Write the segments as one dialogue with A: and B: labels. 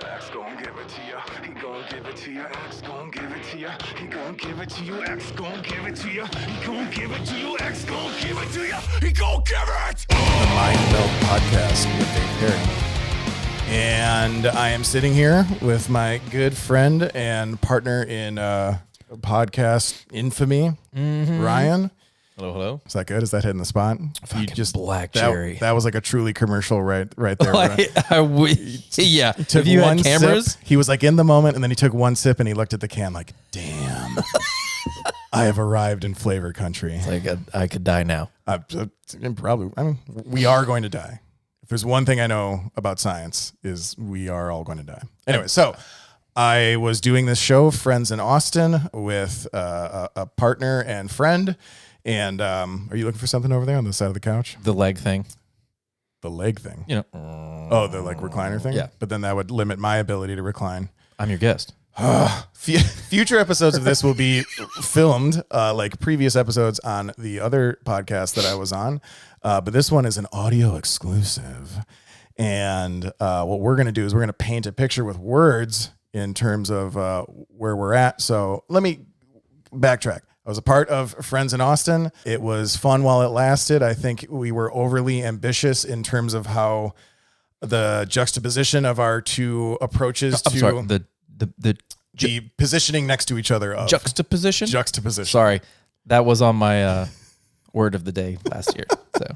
A: X gon' give it to ya. He gon' give it to you. X gon' give it to ya. He gon' give it to you. X gon' give it to you. He gon' give it to you. X gon' give it to you. He gon' give it.
B: The MindMeld podcast with Dave Perry. And I am sitting here with my good friend and partner in podcast infamy, Ryan.
C: Hello, hello.
B: Is that good? Is that hitting the spot?
C: You just black cherry.
B: That was like a truly commercial right there.
C: Yeah.
B: He took
C: If you
B: one
C: had cameras,
B: sip, he was like in the moment, and then he took one sip and he looked at the can like, damn, I have arrived in flavor country.
C: like I could die now.
B: Probably. I mean, we are going to die. If there's one thing I know about science is we are all going to die. Anyway, so I was doing this show, Friends in Austin, with a partner and friend. And are you looking for something over there on the side of the couch?
C: The leg thing.
B: The leg thing.
C: You know.
B: Oh, the like recliner thing?
C: Yeah.
B: But then that would limit my ability to recline.
C: I'm your guest.
B: Future episodes of this will be filmed like previous episodes on the other podcast that I was on. But this one is an audio exclusive. And what we're going to do is we're going to paint a picture with words in terms of where we're at. So let me backtrack. I was a part of Friends in Austin. It was fun while it lasted. I think we were overly ambitious in terms of how the juxtaposition of our two approaches to
C: the
B: positioning next to each other.
C: juxtaposition. Sorry, that was on my word of the day last year, so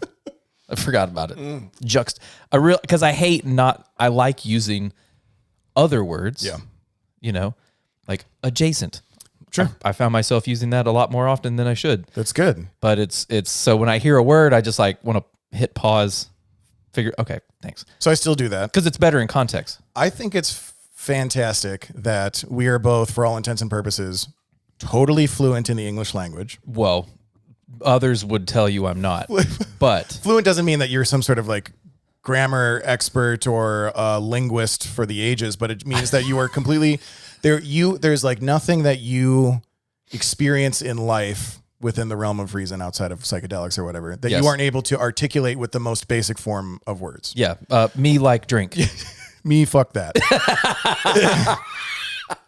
C: I forgot about it. Because I like using other words.
B: Yeah,
C: you know, like adjacent.
B: Sure.
C: I found myself using that a lot more often than I should.
B: That's good.
C: But it's so when I hear a word, I just like want to hit pause, okay, thanks.
B: So I still do that.
C: Because it's better in context.
B: I think it's fantastic that we are both, for all intents and purposes, totally fluent in the English language.
C: Well, others would tell you I'm not. But
B: fluent doesn't mean that you're some sort of like grammar expert or linguist for the ages, but it means that you are completely there's like nothing that you experience in life within the realm of reason outside of psychedelics or whatever that you aren't able to articulate with the most basic form of words.
C: Yeah. Me like drink.
B: Me fuck that.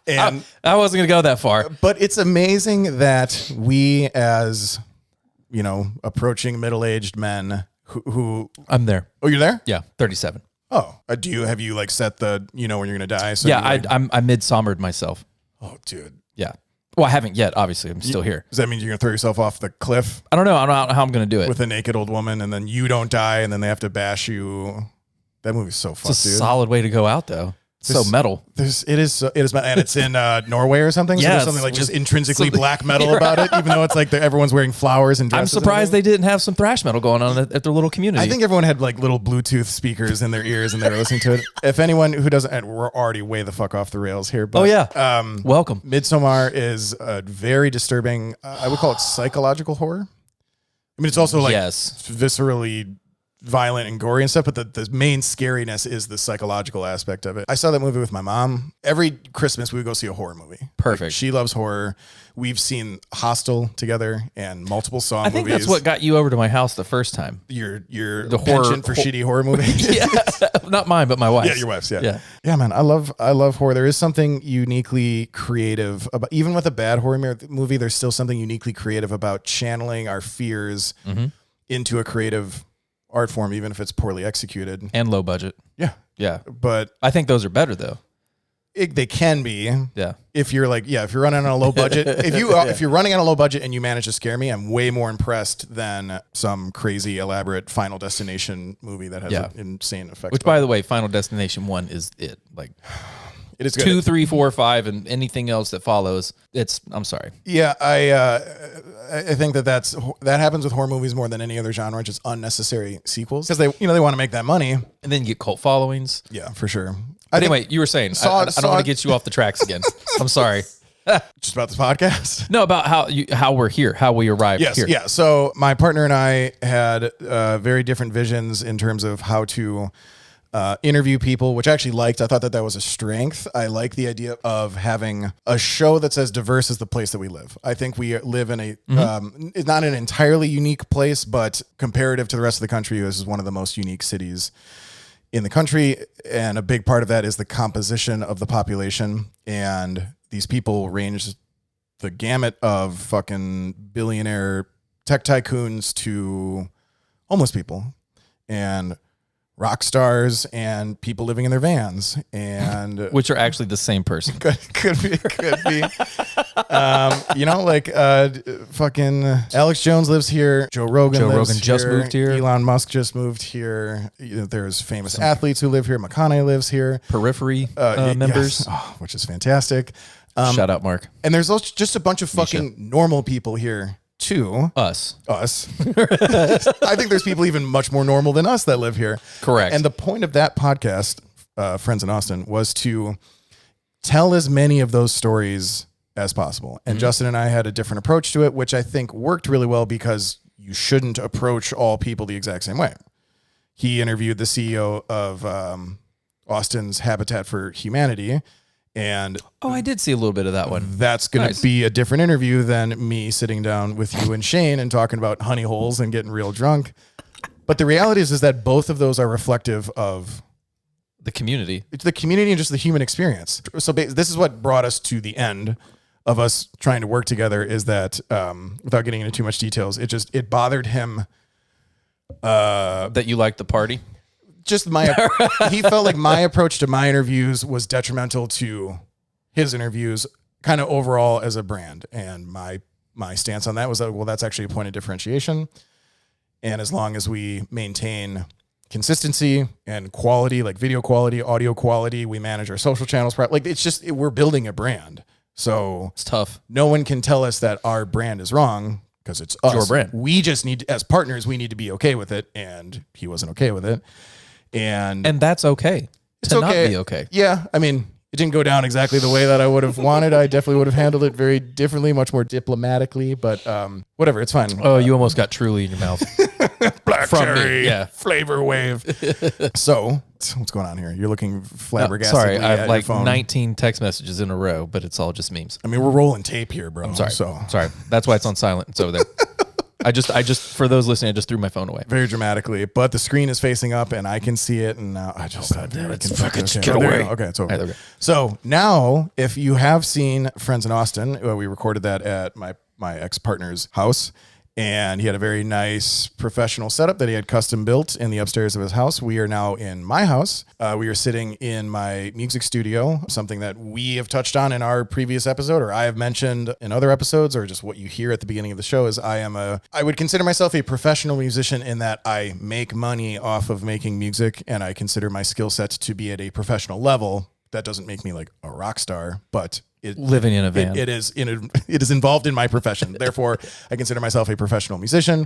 B: And
C: I wasn't going to go that far.
B: But it's amazing that we, as you know, approaching middle-aged men who
C: I'm there.
B: Oh, you're there?
C: Yeah. 37.
B: Oh, have you like set the, when you're going to die? So
C: yeah. I midsummered myself.
B: Oh, dude.
C: Yeah. Well, I haven't yet. Obviously, I'm still here.
B: Does that mean you're going to throw yourself off the cliff?
C: I don't know how I'm going to do it.
B: With a naked old woman, and then you don't die, and then they have to bash you. That movie's so fucked,
C: It's a
B: dude.
C: solid way to go out, though. So metal.
B: It is, and it's in Norway or something. So
C: Yeah,
B: there's something like just intrinsically black metal about it, even though it's like everyone's wearing flowers and
C: I'm
B: dresses.
C: surprised they didn't have some thrash metal going on at their little community.
B: I think everyone had like little Bluetooth speakers in their ears and they were listening to it. If anyone who doesn't, and we're already way the fuck off the rails here. But,
C: welcome.
B: Midsommar is a very disturbing. I would call it psychological horror. I mean, it's also like viscerally violent and gory and stuff, but the main scariness is the psychological aspect of it. I saw that movie with my mom. Every Christmas we would go see a horror movie.
C: Perfect.
B: Like, she loves horror. We've seen Hostel together and multiple Saw movies.
C: I think that's what got you over to my house the first time.
B: Your
C: The
B: penchant for shitty horror movies.
C: Yeah. Not mine, but my wife's.
B: Yeah, your wife's. Yeah, man. I love horror. There is something uniquely creative about, even with a bad horror movie. There's still something uniquely creative about channeling our fears into a creative art form, even if it's poorly executed
C: And low budget.
B: Yeah.
C: Yeah.
B: But
C: I think those are better, though.
B: they can be.
C: Yeah.
B: If you're running on a low budget, if you're running on a low budget and you manage to scare me, I'm way more impressed than some crazy elaborate Final Destination movie that has an insane effect.
C: Which, by the way, Final Destination 1 is it. Like,
B: it is good.
C: 2, 3, 4, 5, and anything else that follows. I'm sorry.
B: Yeah, I think that happens with horror movies more than any other genre, just unnecessary sequels because they want to make that money,
C: And then you get cult followings.
B: Yeah, for sure.
C: But anyway, you were saying I don't want to get you off the tracks again. I'm sorry.
B: Just about this podcast?
C: No, about how we're here, how we arrived here.
B: Yeah. So my partner and I had very different visions in terms of how to interview people, which I actually liked. I thought that was a strength. I like the idea of having a show that's as diverse as the place that we live. I think we live in it's not an entirely unique place, but comparative to the rest of the country, this is one of the most unique cities in the country. And a big part of that is the composition of the population. And these people range the gamut of fucking billionaire tech tycoons to homeless people and rock stars and people living in their vans, and
C: which are actually the same person.
B: could be. Fucking Alex Jones lives here. Joe Rogan
C: just moved here.
B: Elon Musk just moved here. There's famous athletes who live here. McConaughey lives here.
C: Periphery members,
B: yes. Which is fantastic.
C: Shout out, Mark.
B: And there's also just a bunch of fucking normal people here too.
C: Us.
B: I think there's people even much more normal than us that live here.
C: Correct.
B: And the point of that podcast, Friends in Austin, was to tell as many of those stories as possible. And Justin and I had a different approach to it, which I think worked really well because you shouldn't approach all people the exact same way. He interviewed the CEO of Austin's Habitat for Humanity. And
C: I did see a little bit of that one.
B: That's going to be a different interview than me sitting down with you and Shane and talking about honey holes and getting real drunk. But the reality is that both of those are reflective of
C: the community.
B: It's the community and just the human experience. So this is what brought us to the end of us trying to work together, is that without getting into too much details, it bothered him.
C: That you liked the party?
B: He felt like my approach to my interviews was detrimental to his interviews kind of overall as a brand. And my stance on that was that, well, that's actually a point of differentiation. And as long as we maintain consistency and quality, like video quality, audio quality, we manage our social channels. Like we're building a brand. So
C: it's tough.
B: No one can tell us that our brand is wrong because it's us.
C: Your brand.
B: We just need as partners, we need to be okay with it. And he wasn't okay with it. And
C: that's okay.
B: It's okay.
C: Not be okay.
B: Yeah. I mean, it didn't go down exactly the way that I would have wanted. I definitely would have handled it very differently, much more diplomatically, but whatever, it's fine.
C: Oh, you almost got Truly in your mouth.
B: Black
C: From
B: cherry,
C: me,
B: flavor wave. So, what's going on here? You're looking flabbergasted.
C: Sorry, I have like 19 text messages in a row, but it's all just memes.
B: I mean, we're rolling tape here, bro.
C: I'm sorry. Sorry. That's why it's on silent. It's over there. I just for those listening, I just threw my phone away
B: very dramatically, but the screen is facing up and I can see it, and now I just
C: get away.
B: Okay, it's over.
C: Right, okay.
B: So now, if you have seen Friends in Austin, we recorded that at my ex-partner's house, and he had a very nice professional setup that he had custom built in the upstairs of his house. We are now in my house. We are sitting in my music studio, something that we have touched on in our previous episode, or I have mentioned in other episodes, or just what you hear at the beginning of the show is I would consider myself a professional musician in that I make money off of making music, and I consider my skill set to be at a professional level. That doesn't make me like a rock star, but
C: living in a van.
B: It is involved in my profession. Therefore, I consider myself a professional musician.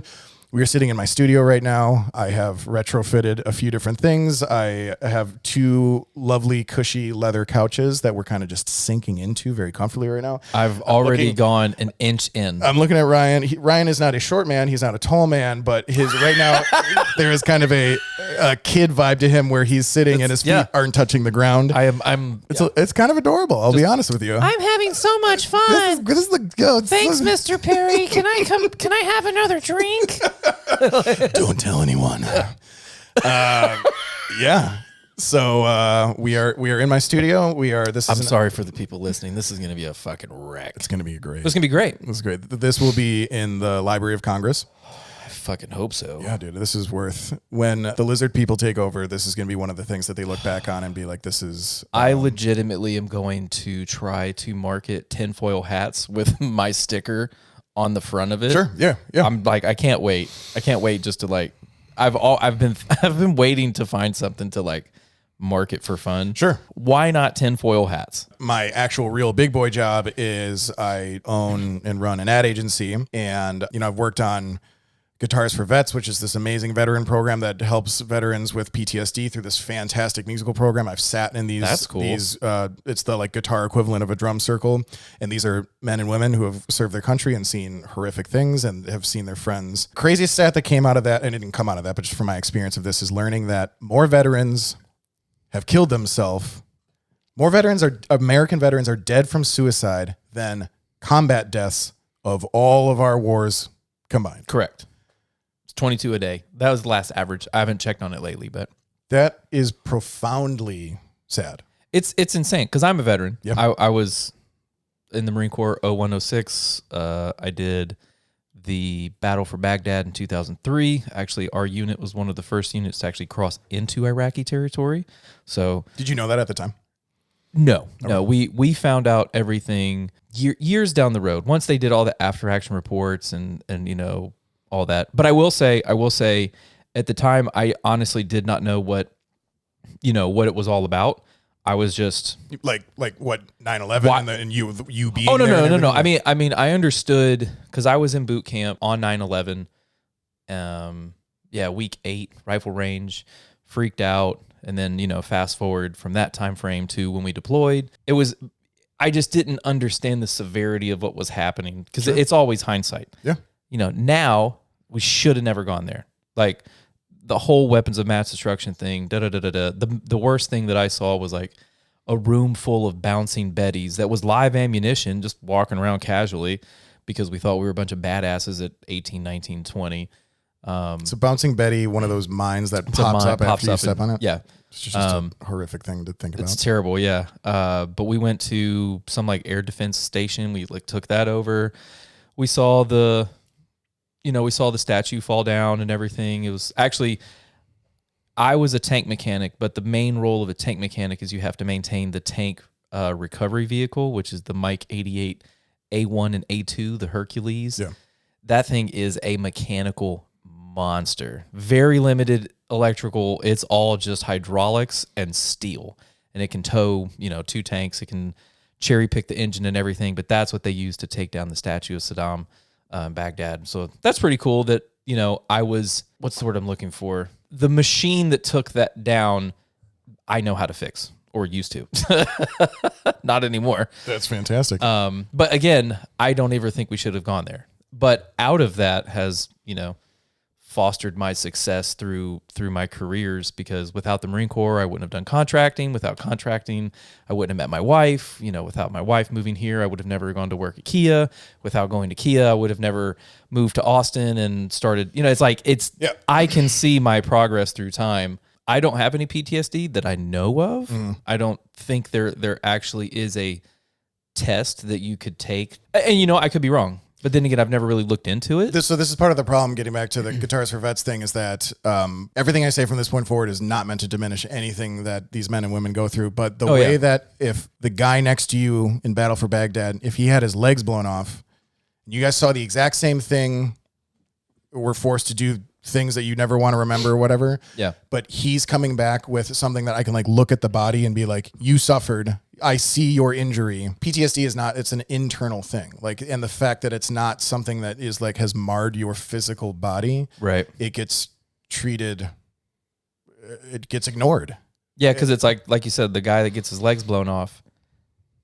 B: We are sitting in my studio right now. I have retrofitted a few different things. I have 2 lovely, cushy leather couches that we're kind of just sinking into very comfortably right now.
C: I've already gone an inch in.
B: I'm looking at Ryan. Ryan is not a short man. He's not a tall man, but right now there is kind of a kid vibe to him where he's sitting and his feet aren't touching the ground. It's kind of adorable. I'll be honest with you.
D: I'm having so much fun.
B: Thanks,
D: Mr. Perry. Can I have another drink?
B: Don't tell anyone. Yeah. So we are in my studio. I'm
C: sorry for the people listening. This is going to be a fucking wreck.
B: It's going to be great.
C: This is going to be great.
B: This is great. This will be in the Library of Congress.
C: I fucking hope so.
B: Yeah, dude. This is when the lizard people take over. This is going to be one of the things that they look back on and be like, "This is."
C: I legitimately am going to try to market tinfoil hats with my sticker on the front of it.
B: Sure. Yeah.
C: I'm like, I can't wait. Just to like, I've been waiting to find something to like market for fun.
B: Sure.
C: Why not tinfoil hats?
B: My actual real big boy job is I own and run an ad agency, and I've worked on Guitars for Vets, which is this amazing veteran program that helps veterans with PTSD through this fantastic musical program. I've sat in these.
C: That's cool.
B: It's the like guitar equivalent of a drum circle, and these are men and women who have served their country and seen horrific things and have seen their friends. Craziest stat that came out of that, and it didn't come out of that, but just from my experience of this, is learning that more veterans have killed themselves. American veterans are dead from suicide than combat deaths of all of our wars combined.
C: Correct. 22 a day. That was the last average. I haven't checked on it lately, but
B: That is profoundly sad.
C: It's insane because I'm a veteran.
B: Yeah.
C: I was in the Marine Corps 0106. I did the Battle for Baghdad in 2003. Actually, our unit was one of the first units to actually cross into Iraqi territory. So
B: Did you know that at the time?
C: no, we found out everything years down the road once they did all the after action reports and all that. But I will say at the time I honestly did not know what it was all about. I was just
B: like what 9/11 and you being
C: oh no
B: there
C: no
B: and
C: no no.
B: everything?
C: I mean I understood because I was in boot camp on 9/11. Week 8 rifle range, freaked out, and then fast forward from that time frame to when we deployed. I just didn't understand the severity of what was happening because it's always hindsight.
B: Yeah.
C: Now we should have never gone there. Like the whole weapons of mass destruction thing, the worst thing that I saw was like a room full of bouncing Bettys that was live ammunition just walking around casually because we thought we were a bunch of badasses at 18, 19, 20.
B: So bouncing Betty, one of those mines that pops up after you step on it?
C: Yeah.
B: It's just a horrific thing to think about.
C: It's terrible, yeah. But we went to some like air defense station. We like took that over. We saw the statue fall down and everything. It was actually, I was a tank mechanic, but the main role of a tank mechanic is you have to maintain the tank recovery vehicle, which is the Mike 88 A1 and A2, the Hercules.
B: Yeah. That
C: thing is a mechanical monster. Very limited electrical. It's all just hydraulics and steel. And it can tow, 2 tanks. It can cherry pick the engine and everything, but that's what they use to take down the statue of Saddam. Baghdad. So that's pretty cool that, I was, what's the word I'm looking for? The machine that took that down, I know how to fix or used to. Not anymore.
B: That's fantastic.
C: But again, I don't ever think we should have gone there. But out of that has, fostered my success through my careers because without the Marine Corps, I wouldn't have done contracting. Without contracting, I wouldn't have met my wife. Without my wife moving here, I would have never gone to work at Kia. Without going to Kia, I would have never moved to Austin and started, I can see my progress through time. I don't have any PTSD that I know of. I don't think there actually is a test that you could take. And, I could be wrong. But then again, I've never really looked into it.
B: This is part of the problem, getting back to the Guitars for Vets thing, is that everything I say from this point forward is not meant to diminish anything that these men and women go through. But the way that if the guy next to you in Battle for Baghdad, if he had his legs blown off, you guys saw the exact same thing, were forced to do things that you never want to remember or whatever.
C: Yeah.
B: But he's coming back with something that I can look at the body and be like, you suffered. I see your injury. PTSD is not, it's an internal thing. And the fact that it's not something that is has marred your physical body.
C: Right.
B: It gets treated, it gets ignored.
C: Yeah. Cause it's like you said, the guy that gets his legs blown off,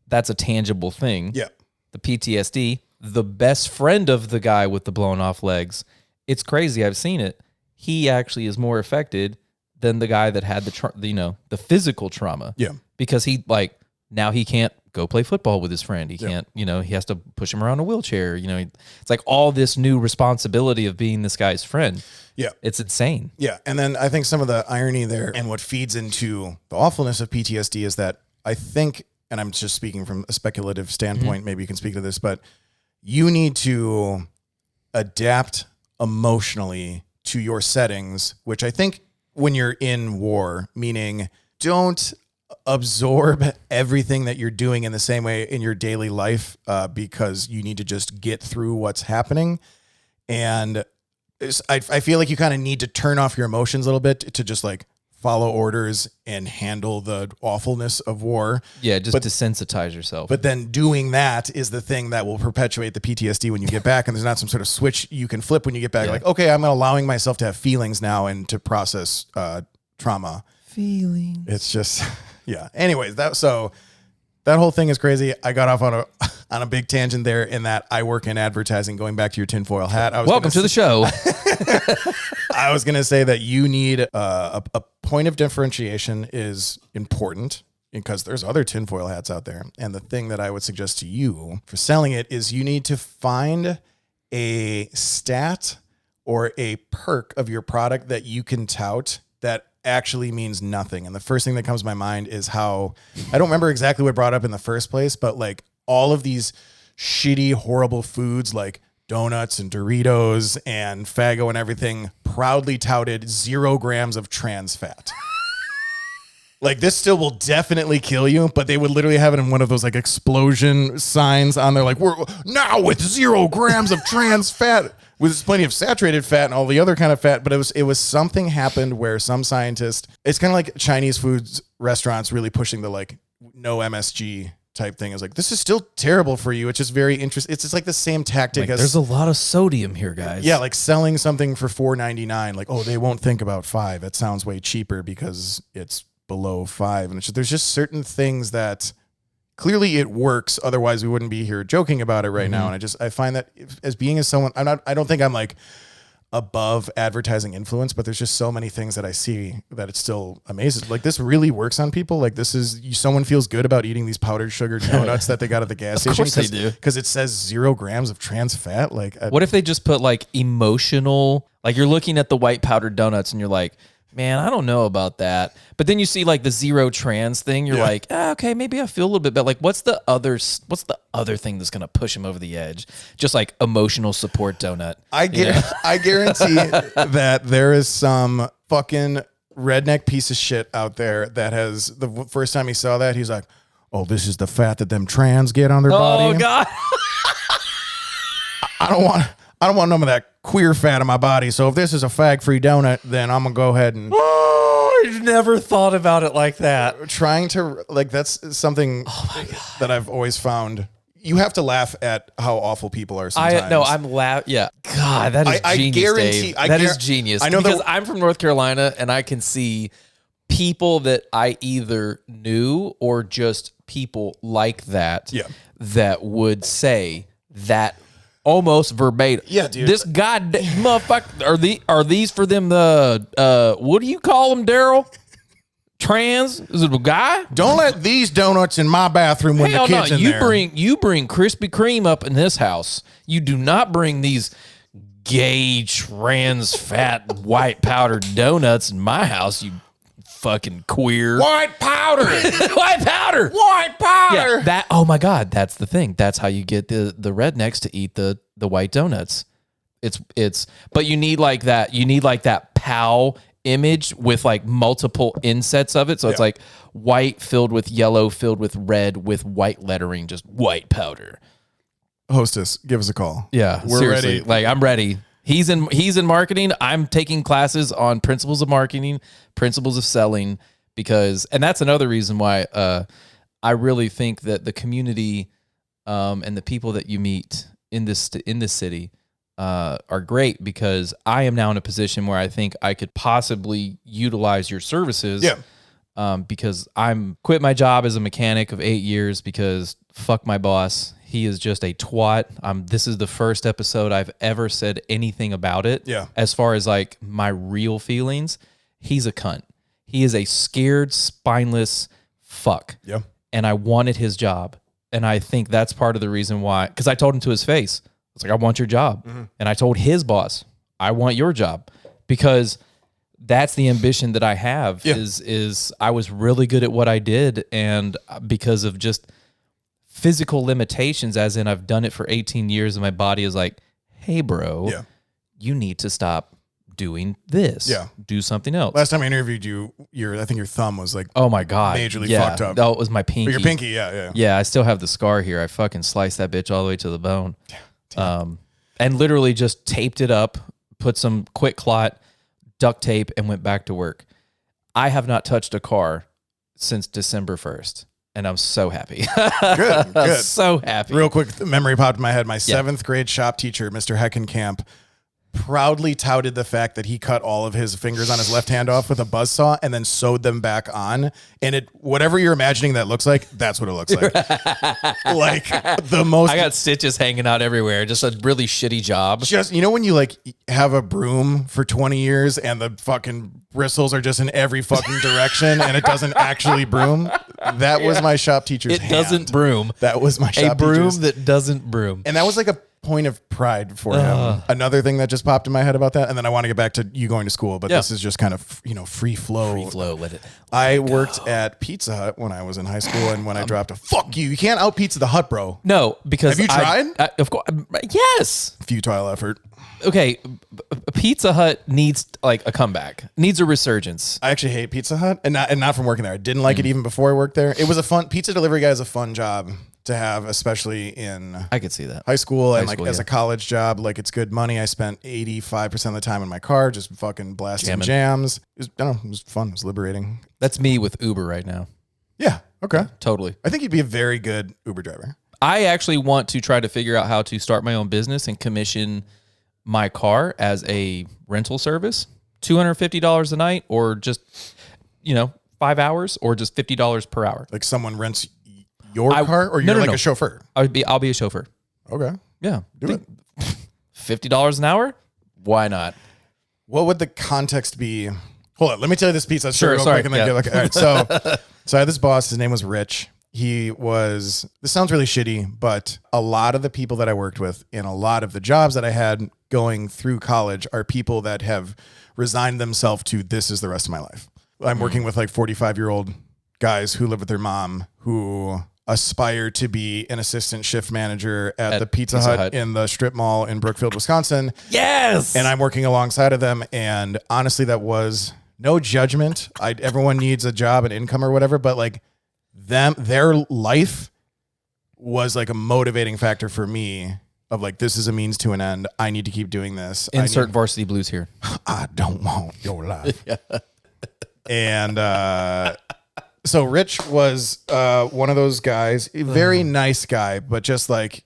C: that's a tangible thing.
B: Yeah.
C: The PTSD, the best friend of the guy with the blown off legs. It's crazy. I've seen it. He actually is more affected than the guy that had the physical trauma.
B: Yeah.
C: Because now he can't go play football with his friend. He can't, he has to push him around a wheelchair. It's like all this new responsibility of being this guy's friend.
B: Yeah.
C: It's insane.
B: Yeah. And then I think some of the irony there and what feeds into the awfulness of PTSD is that I think, and I'm just speaking from a speculative standpoint, maybe you can speak to this, but you need to adapt emotionally to your settings, which I think when you're in war, meaning don't absorb everything that you're doing in the same way in your daily life because you need to just get through what's happening. And I feel like you kind of need to turn off your emotions a little bit to just follow orders and handle the awfulness of war.
C: Yeah, just desensitize yourself.
B: But then doing that is the thing that will perpetuate the PTSD when you get back. And there's not some sort of switch you can flip when you get back.
C: Yeah.
B: Okay, I'm allowing myself to have feelings now and to process trauma.
C: Feelings.
B: It's just, yeah. Anyways, that whole thing is crazy. I got off on a big tangent there in that I work in advertising. Going back to your tinfoil hat.
C: Welcome to the show.
B: I was going to say that you need a point of differentiation is important because there's other tinfoil hats out there. And the thing that I would suggest to you for selling it is you need to find a stat or a perk of your product that you can tout that actually means nothing. And the first thing that comes to my mind is how, I don't remember exactly what brought up in the first place, but like all of these shitty, horrible foods like donuts and Doritos and Faggo and everything proudly touted 0 grams of trans fat. Like, this still will definitely kill you, but they would literally have it in one of those like explosion signs on there, like, we're now with 0 grams of trans fat, with plenty of saturated fat and all the other kind of fat. But it was something happened where some scientist, it's kind of like Chinese foods restaurants really pushing the like no MSG type thing. Is like, this is still terrible for you. It's just very interesting. It's just like the same tactic
C: Like,
B: as
C: there's a lot of sodium here, guys.
B: yeah, like selling something for $4.99. Like, oh, they won't think about $5. It sounds way cheaper because it's below $5. And there's just certain things that clearly it works. Otherwise, we wouldn't be here joking about it right now. And I find that as being as someone, I don't think I'm like above advertising influence, but there's just so many things that I see that it's still amazing. Like, this really works on people. Like, this is, someone feels good about eating these powdered sugar donuts that they got at the gas station.
C: Of course they do.
B: Because it says 0 grams of trans fat. Like,
C: What if they just put like emotional, like you're looking at the white powdered donuts and you're like, man, I don't know about that. But then you see like the 0 trans thing. You're like, okay, maybe I feel a little bit better. Like, what's the other thing that's going to push them over the edge? Just like emotional support donut.
B: I guarantee that there is some fucking redneck piece of shit out there that has, the first time he saw that, he's like, oh, this is the fat that them trans get on their body.
C: Oh God.
B: I don't want none of that queer fat in my body. So if this is a fag-free donut, then I'm gonna go ahead and
C: I never thought about it like that.
B: trying to, like, that's something that I've always found. You have to laugh at how awful people are sometimes.
C: I'm yeah. God, that is
B: I
C: genius,
B: guarantee-
C: Dave.
B: I
C: That is
B: guar-
C: genius.
B: I know
C: because
B: that-
C: I'm from North Carolina and I can see people that I either knew or just people like that that would say that almost verbatim.
B: Yeah, dude.
C: This goddamn motherfucker, are these for them the what do you call them, Daryl? Trans? Is it a guy?
B: Don't let these donuts in my bathroom when
C: Hell
B: the kids
C: no.
B: in
C: You
B: there.
C: bring Krispy Kreme up in this house. You do not bring these gay trans fat white powdered donuts in my house, you fucking queer.
B: White powder.
C: White powder.
B: White powder.
C: Yeah, that, oh my God, that's the thing. That's how you get the rednecks to eat the white donuts. It's but you need like that POW image with like multiple insets of it. So it's like white filled with yellow, filled with red, with white lettering, just white powder.
B: Hostess, give us a call.
C: Yeah,
B: We're
C: seriously.
B: ready.
C: Like, I'm ready. He's in marketing. I'm taking classes on principles of marketing, principles of selling, because, and that's another reason why I really think that the community and the people that you meet in this city are great, because I am now in a position where I think I could possibly utilize your services.
B: Yeah.
C: Because I'm quit my job as a mechanic of 8 years because fuck my boss. He is just a twat. This is the first episode I've ever said anything about it.
B: Yeah.
C: As far as like my real feelings, he's a cunt. He is a scared, spineless fuck.
B: Yeah.
C: And I wanted his job. And I think that's part of the reason why, because I told him to his face, I was like, I want your job. And I told his boss, I want your job, because that's the ambition that I have. Is I was really good at what I did, and because of just physical limitations, as in I've done it for 18 years and my body is like, hey bro, you need to stop doing this.
B: Yeah.
C: Do something else.
B: Last time I interviewed you, I think your thumb was like,
C: oh my God.
B: majorly
C: yeah.
B: fucked up.
C: Oh, it was my pinky.
B: Or your pinky, yeah.
C: Yeah, I still have the scar here. I fucking sliced that bitch all the way to the bone. And literally just taped it up, put some quick clot, duct tape, and went back to work. I have not touched a car since December 1st. And I'm so happy.
B: Good.
C: I'm so happy.
B: Real quick, memory popped in my head. My 7th grade shop teacher, Mr. Heckenkamp, proudly touted the fact that he cut all of his fingers on his left hand off with a buzzsaw and then sewed them back on. And whatever you're imagining that looks like, that's what it looks like. Like the most.
C: I got stitches hanging out everywhere. Just a really shitty job.
B: Just, you know, when you like have a broom for 20 years and the fucking bristles are just in every fucking direction and it doesn't actually broom? That was my shop teacher's hand.
C: It doesn't broom.
B: That was my shop
C: A broom
B: teacher's.
C: that doesn't broom.
B: And that was like point of pride for him. Another thing that just popped in my head about that, and then I want to get back to you going to school, but this is just kind of, free flow.
C: Free flow, let it.
B: I worked at Pizza Hut when I was in high school, and when I dropped fuck you can't out Pizza the Hut, bro.
C: No, because
B: have you tried?
C: Of course, yes.
B: Futile effort.
C: Okay, Pizza Hut needs like a comeback, needs a resurgence.
B: I actually hate Pizza Hut, and not from working there. I didn't like it even before I worked there. It was a fun pizza delivery guy is a fun job to have, especially in
C: I could see that.
B: high school and as a college job. Like, it's good money. I spent 85% of the time in my car just fucking blasting jams. It was fun. It was liberating.
C: That's me with Uber right now.
B: Yeah. Okay.
C: Totally.
B: I think you'd be a very good Uber driver.
C: I actually want to try to figure out how to start my own business and commission my car as a rental service, $250 a night, or just 5 hours, or just $50 per hour.
B: Like, someone rents your car, or you're a chauffeur?
C: I'll be a chauffeur.
B: Okay.
C: Yeah.
B: Do it.
C: $50 an hour? Why not?
B: What would the context be? Hold on, let me tell you this pizza story real
C: sorry,
B: quick, and then all right. So I had this boss. His name was Rich. This sounds really shitty, but a lot of the people that I worked with in a lot of the jobs that I had going through college are people that have resigned themselves to this is the rest of my life. I'm working with like 45-year-old guys who live with their mom, who aspire to be an assistant shift manager at the Pizza Hut in the strip mall in Brookfield, Wisconsin.
C: Yes.
B: And I'm working alongside of them. And honestly, that was no judgment. Everyone needs a job and income or whatever, but like their life was like a motivating factor for me of like, this is a means to an end. I need to keep doing this.
C: Insert Varsity Blues here.
B: I don't want your life. And so Rich was one of those guys, a very nice guy, but just like,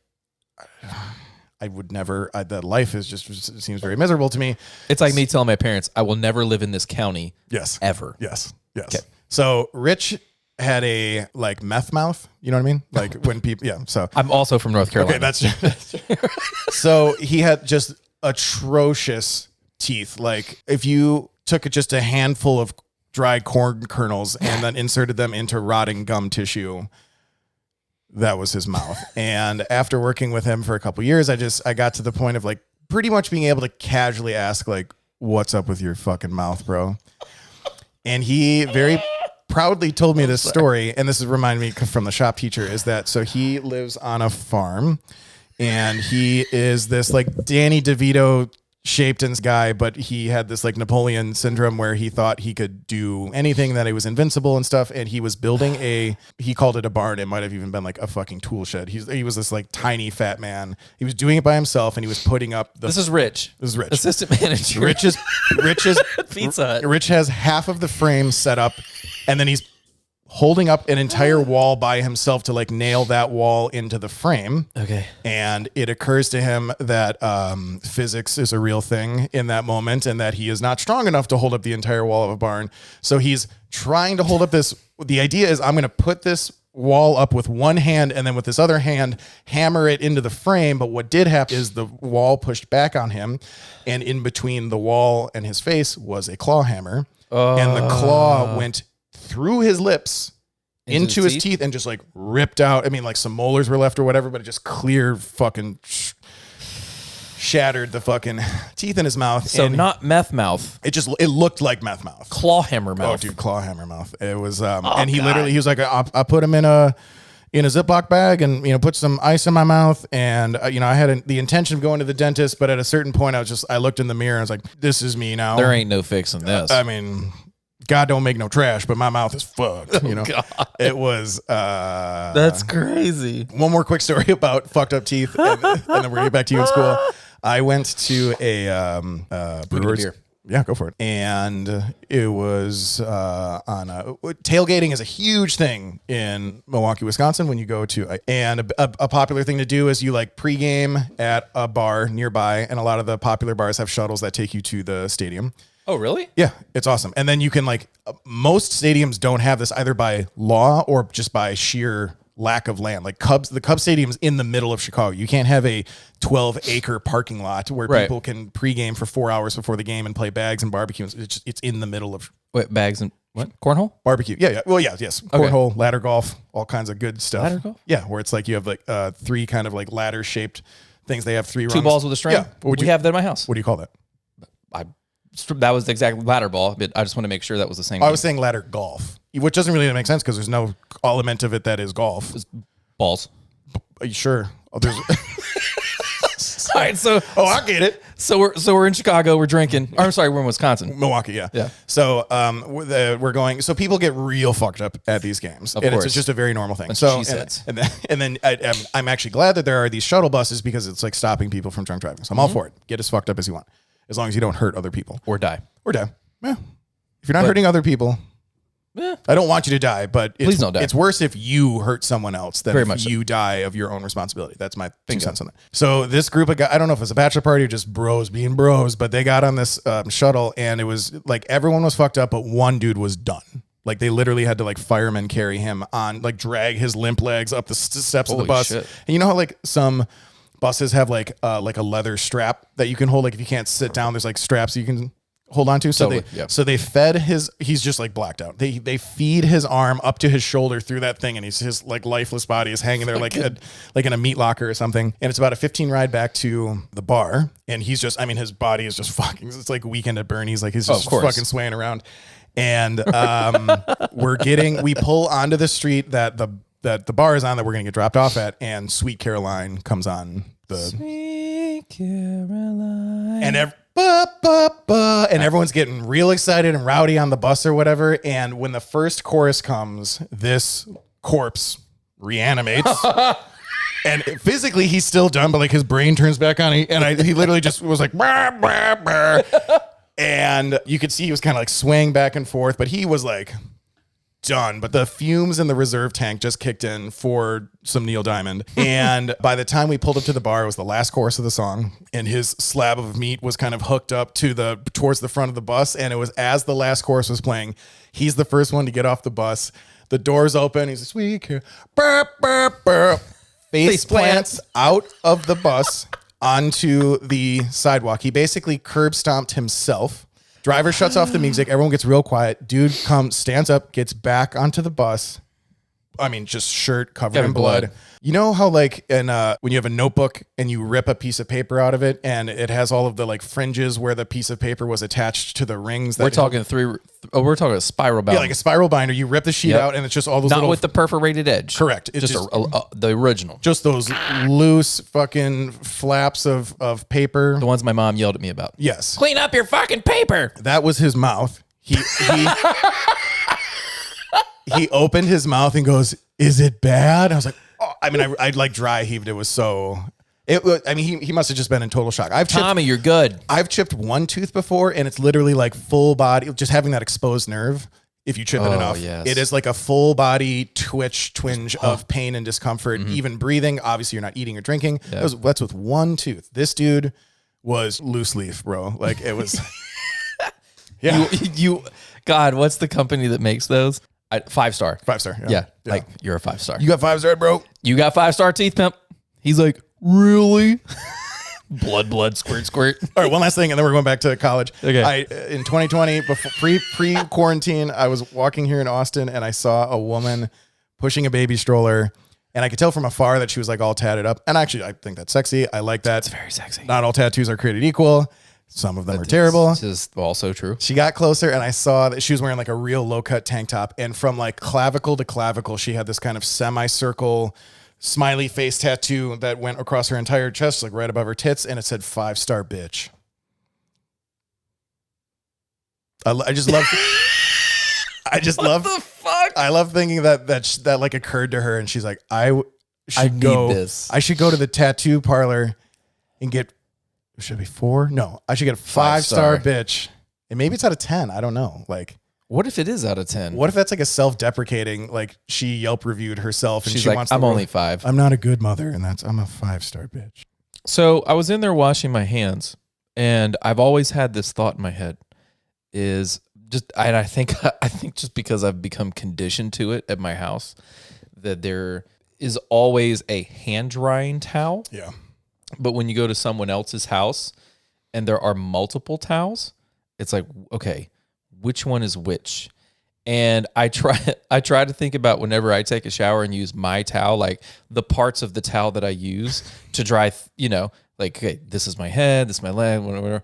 B: I would never, that life is just seems very miserable to me.
C: It's like me telling my parents, I will never live in this county.
B: Yes.
C: Ever.
B: Yes.
C: Okay.
B: So Rich had a like meth mouth, you know what I mean? Like when people, So
C: I'm also from North Carolina.
B: Okay, that's so he had just atrocious teeth. Like, if you took just a handful of dry corn kernels and then inserted them into rotting gum tissue, that was his mouth. And after working with him for a couple years, I got to the point of like pretty much being able to casually ask like, what's up with your fucking mouth, bro? And he very proudly told me this story, and this is reminding me from the shop teacher, is that so he lives on a farm, and he is this like Danny DeVito shaped and guy, but he had this like Napoleon syndrome where he thought he could do anything, that he was invincible and stuff. And he was building he called it a barn. It might've even been like a fucking tool shed. He was this like tiny fat man. He was doing it by himself, and he was putting up
C: This is Rich. Assistant manager.
B: Rich is
C: Pizza Hut.
B: Rich has half of the frame set up, and then he's holding up an entire wall by himself to like nail that wall into the frame.
C: Okay.
B: And it occurs to him that physics is a real thing in that moment, and that he is not strong enough to hold up the entire wall of a barn. So he's trying to hold up this. The idea is, I'm going to put this wall up with one hand, and then with this other hand hammer it into the frame. But what did happen is the wall pushed back on him, and in between the wall and his face was a claw hammer, and the claw went through his lips into his teeth and just like ripped out. I mean, like some molars were left or whatever, but it just clear fucking shattered the fucking teeth in his mouth.
C: So
B: and
C: not meth mouth.
B: it looked like meth mouth.
C: Claw hammer mouth.
B: Oh, dude, claw hammer mouth. It was, and he was like, I put him in a Ziploc bag and, put some ice in my mouth. And, I had the intention of going to the dentist, but at a certain point I looked in the mirror and I was like, this is me now.
C: There ain't no fixing this.
B: I mean, God don't make no trash, but my mouth is fucked.
C: God.
B: It was.
C: That's crazy.
B: One more quick story about fucked up teeth, and then we're gonna get back to you in school. I went to a brewer's.
C: Beer.
B: Yeah, go for it. And it was on tailgating is a huge thing in Milwaukee, Wisconsin. When you go to and a popular thing to do is you like pregame at a bar nearby, and a lot of the popular bars have shuttles that take you to the stadium.
C: Oh, really?
B: Yeah, it's awesome. And then you can most stadiums don't have this either by law or just by sheer lack of land. Like the Cubs stadium's in the middle of Chicago. You can't have a 12-acre parking lot where people can pregame for 4 hours before the game and play bags and barbecue. It's in the middle of
C: bags and what? Cornhole?
B: Barbecue. Yeah. Well, yes. Cornhole, ladder golf, all kinds of good stuff.
C: Ladder golf?
B: Yeah, where it's like you have like 3 kind of like ladder shaped things. They have 3 rungs.
C: 2 balls with a string.
B: Yeah.
C: We have that at my house.
B: What do you call that?
C: That was the exact ladder ball, but I just want to make sure that was the same.
B: I was saying ladder golf, which doesn't really make sense because there's no element of it that is golf.
C: Balls.
B: Are you sure? Oh, there's.
C: All right, so
B: I get it.
C: So we're in Chicago. We're drinking. Or, I'm sorry, we're in Wisconsin.
B: Milwaukee, yeah.
C: Yeah.
B: So we're going. So people get real fucked up at these games, and
C: course.
B: it's just a very normal thing.
C: That's
B: So
C: what she said.
B: and then I'm actually glad that there are these shuttle buses because it's like stopping people from drunk driving. So I'm all for it. Get as fucked up as you want, as long as you don't hurt other people
C: Or die.
B: or die. Yeah. If you're not hurting other people.
C: Yeah.
B: I don't want you to die, but
C: Please don't die.
B: It's worse if you hurt someone else than
C: Very
B: if
C: much so.
B: you die of your own responsibility. That's my 2 cents on that. So this group of guys, I don't know if it's a bachelor party or just bros being bros, but they got on this shuttle and it was like everyone was fucked up, but one dude was done. Like they literally had to like firemen carry him on, like drag his limp legs up the steps of the
C: Holy
B: bus.
C: shit.
B: And you know how like some buses have like a leather strap that you can hold. Like if you can't sit down, there's like straps you can hold on to. So
C: Totally,
B: so they fed he's just like blacked out. They feed his arm up to his shoulder through that thing, and his like lifeless body is hanging there like in a meat locker or something. And it's about a 15 ride back to the bar, and he's just, I mean, his body is just fucking. It's like Weekend at Bernie's, like he's just fucking swaying around. And we pull onto the street that the bar is on that we're gonna get dropped off at, and Sweet Caroline comes on the
C: Sweet Caroline.
B: and and everyone's getting real excited and rowdy on the bus or whatever. And when the first chorus comes, this corpse reanimates. And physically he's still done, but like his brain turns back on. He literally just was like, bah, bah, bah. And you could see he was kind of like swaying back and forth, but he was like done. But the fumes in the reserve tank just kicked in for some Neil Diamond. And by the time we pulled up to the bar, it was the last chorus of the song, and his slab of meat was kind of hooked up towards the front of the bus. And it was as the last chorus was playing, he's the first one to get off the bus. The doors open. He's a sweet care. Burp, burp, burp. Face plants out of the bus onto the sidewalk. He basically curb stomped himself. Driver shuts off the music. Everyone gets real quiet. Dude stands up, gets back onto the bus. I mean, just shirt covered in blood. You know how like when you have a notebook and you rip a piece of paper out of it and it has all of the like fringes where the piece of paper was attached to the rings.
C: We're talking a spiral binder.
B: Yeah, like a spiral binder. You rip the sheet out and it's just all those
C: not with the perforated edge.
B: Correct. It's
C: just the original.
B: Just those loose fucking flaps of paper.
C: The ones my mom yelled at me about.
B: Yes.
C: Clean up your fucking paper.
B: That was his mouth. He opened his mouth and goes, "Is it bad?" I was like, oh. I mean, I like dry heaved. It was so. I mean, he must have just been in total shock.
C: Tommy, you're good.
B: I've chipped one tooth before, and it's literally like full body, just having that exposed nerve. If you chip it enough,
C: yes.
B: It is like a full body twinge of pain and discomfort. Even breathing. Obviously, you're not eating or drinking.
C: Yeah.
B: That's with one tooth. This dude was loose leaf, bro. Like it was. Yeah.
C: God, what's the company that makes those? 5-star.
B: 5-star.
C: Yeah. Like you're a 5-star.
B: You got 5-star, bro.
C: You got 5-star teeth, pimp. He's like, really? blood, squirt.
B: All right, one last thing, and then we're going back to college.
C: Okay.
B: In 2020, before pre-quarantine, I was walking here in Austin, and I saw a woman pushing a baby stroller, and I could tell from afar that she was like all tatted up. And actually, I think that's sexy. I like that.
C: It's very sexy.
B: Not all tattoos are created equal. Some of them are terrible.
C: This is also true.
B: She got closer, and I saw that she was wearing like a real low-cut tank top, and from like clavicle to clavicle, she had this kind of semicircle smiley face tattoo that went across her entire chest, like right above her tits, and it said 5-star bitch. I just love.
C: What the fuck?
B: I love thinking that like occurred to her, and she's like, I should go to the tattoo parlor and get. Should it be 4? No, I should get a 5-star bitch, and maybe it's out of 10. I don't know. Like,
C: what if it is out of 10?
B: what if that's like a self-deprecating? Like she Yelp reviewed herself, and
C: She's
B: she
C: like,
B: wants.
C: I'm only 5.
B: I'm not a good mother, and I'm a 5-star bitch.
C: So I was in there washing my hands, and I've always had this thought in my head: I think just because I've become conditioned to it at my house, that there is always a hand drying towel.
B: Yeah.
C: But when you go to someone else's house and there are multiple towels, it's like, okay, which one is which? And I try to think about whenever I take a shower and use my towel, like the parts of the towel that I use to dry, like, okay, this is my head, this is my leg, whatever.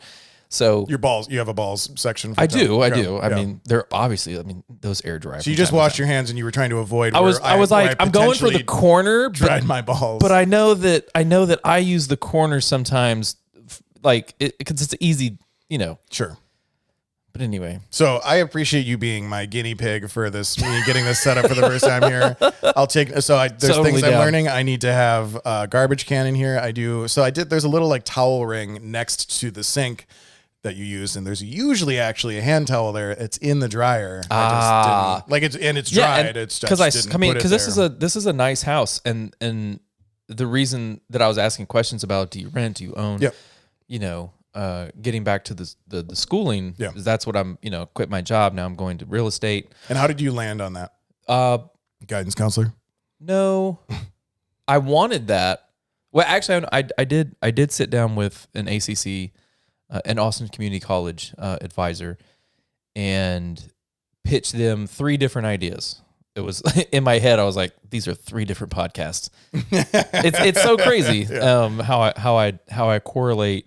C: So
B: Your balls, you have a balls section. For
C: I do.
B: Yeah.
C: I mean, they're obviously, those air dry.
B: So you just washed your hands and you were trying to avoid.
C: I was like, I'm going for the corner,
B: dried my balls.
C: but I know that I use the corner sometimes, like because it's easy,
B: Sure.
C: But anyway,
B: so I appreciate you being my guinea pig for this, me getting this set up for the first time here. I'll take, there's
C: Totally
B: things I'm
C: down.
B: learning. I need to have a garbage can in here. There's a little like towel ring next to the sink that you use. And there's usually actually a hand towel there. It's in the dryer. I just didn't, it's dried. It's just
C: because this is a nice house. And the reason that I was asking questions about, do you rent, do you own, getting back to the schooling, is that's what I'm, quit my job. Now I'm going to real estate.
B: And how did you land on that? Guidance counselor?
C: No, I wanted that. Well, actually, I did sit down with an ACC, an Austin Community College advisor, and pitch them 3 different ideas. It was in my head. I was like, these are 3 different podcasts. It's so crazy how I correlate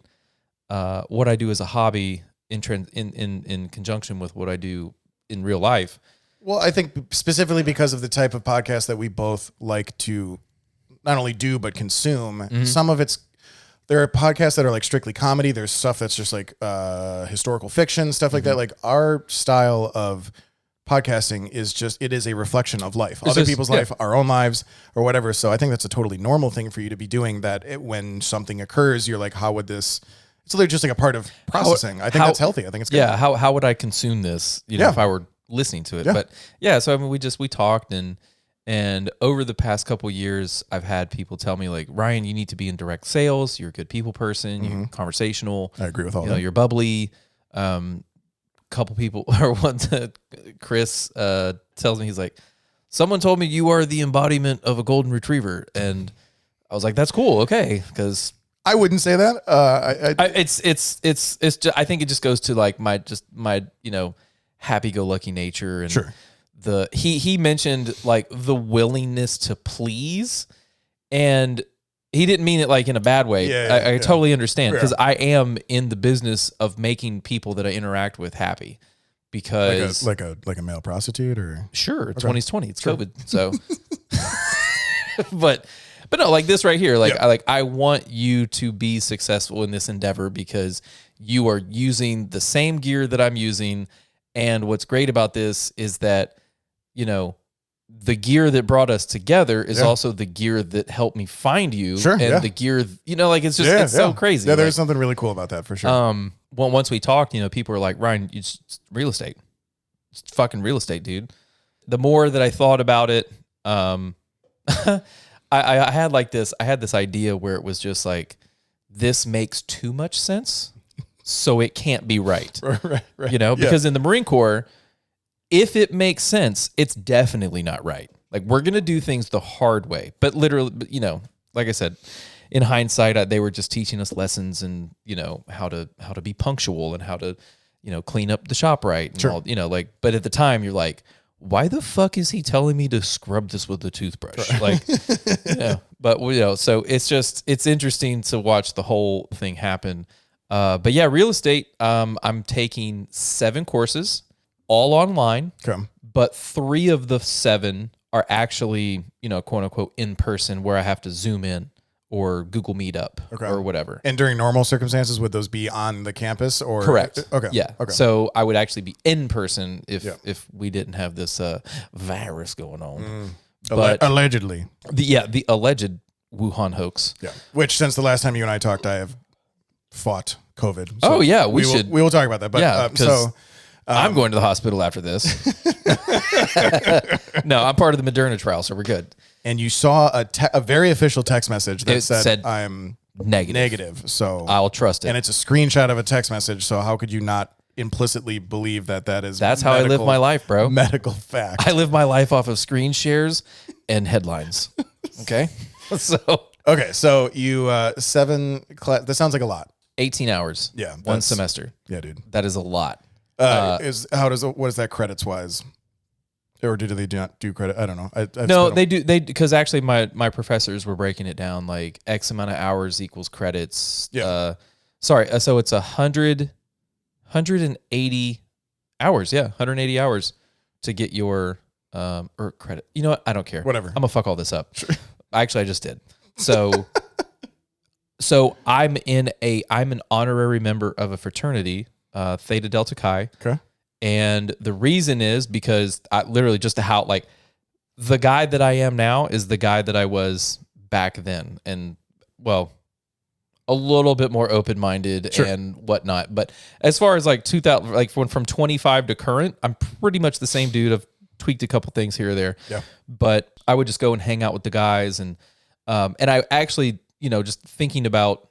C: what I do as a hobby in conjunction with what I do in real life.
B: Well, I think specifically because of the type of podcast that we both like to not only do but consume.
C: Mm-hmm.
B: Some of there are podcasts that are like strictly comedy. There's stuff that's just like historical fiction, stuff like that. Like our style of podcasting it is a reflection of life, other people's life, our own lives, or whatever. So I think that's a totally normal thing for you to be doing. When something occurs, you're like, how would this? It's literally just like a part of processing. I think that's healthy. I think it's good.
C: Yeah. How would I consume this? If I were listening to it.
B: Yeah.
C: But yeah, so I mean, we talked and over the past couple years, I've had people tell me like, Ryan, you need to be in direct sales. You're a good people person. You're conversational.
B: I agree with all that.
C: You're bubbly. Couple people or Chris tells me, he's like, someone told me you are the embodiment of a golden retriever, and I was like, that's cool, okay, because
B: I wouldn't say that.
C: it's just, I think it just goes to like my happy-go-lucky nature, and
B: Sure.
C: He mentioned like the willingness to please, and he didn't mean it like in a bad way. I totally understand, because I am in the business of making people that I interact with happy, because
B: like a male prostitute, or
C: sure, 2020, it's sure. COVID, so but no, like this right here, like I want you to be successful in this endeavor because you are using the same gear that I'm using, and what's great about this is that the gear that brought us together is also the gear that helped me find you. Sure, and the gear, like it's just it's so crazy.
B: Yeah, there's something really cool about that for sure.
C: Well, once we talked, people were like, Ryan, it's real estate. It's fucking real estate, dude. The more that I thought about it, I had this idea where it was just like, this makes too much sense, so it can't be right.
B: Right.
C: Because in the Marine Corps, if it makes sense, it's definitely not right. Like, we're going to do things the hard way. But literally, like I said, in hindsight, they were just teaching us lessons and, how to be punctual and how to, clean up the shop right. And all, but at the time you're like, why the fuck is he telling me to scrub this with a toothbrush? Right. But so it's interesting to watch the whole thing happen. But yeah, real estate, I'm taking 7 courses, all online, but 3 of the 7 are actually, quote unquote, in person, where I have to Zoom in or Google Meetup or whatever.
B: And during normal circumstances, would those be on the campus or?
C: Correct.
B: Okay.
C: Yeah. Okay. So I would actually be in person if we didn't have this virus going on. But
B: allegedly.
C: The alleged Wuhan hoax.
B: Yeah. Which, since the last time you and I talked, I have fought COVID.
C: So
B: we will talk about that. But
C: I'm going to the hospital after this. No, I'm part of the Moderna trial, so we're good.
B: And you saw a very official text message that said I'm negative. So
C: I'll trust it.
B: And it's a screenshot of a text message. So how could you not implicitly believe that is?
C: That's how I live my life, bro.
B: Medical fact.
C: I live my life off of screen shares and headlines. Okay.
B: So you 7 class. That sounds like a lot.
C: 18 hours.
B: Yeah.
C: One semester.
B: Yeah, dude.
C: That is a lot.
B: What is that credits wise? or do they not do credit? I don't know.
C: No, they do. They because actually my professors were breaking it down like X amount of hours equals credits.
B: Yeah.
C: So it's 180 hours. Yeah, 180 hours to get your or credit. You know what? I don't care.
B: Whatever.
C: I'm gonna fuck all this up. Sure. Actually, I just did. So I'm an honorary member of a fraternity, Theta Delta Chi.
B: Okay.
C: And the reason is because I literally just how like the guy that I am now is the guy that I was back then. And well, a little bit more open-minded and whatnot. But as far as like 2000, like from 25 to current, I'm pretty much the same dude. I've tweaked a couple things here or there.
B: Yeah.
C: But I would just go and hang out with the guys. And I actually, just thinking about,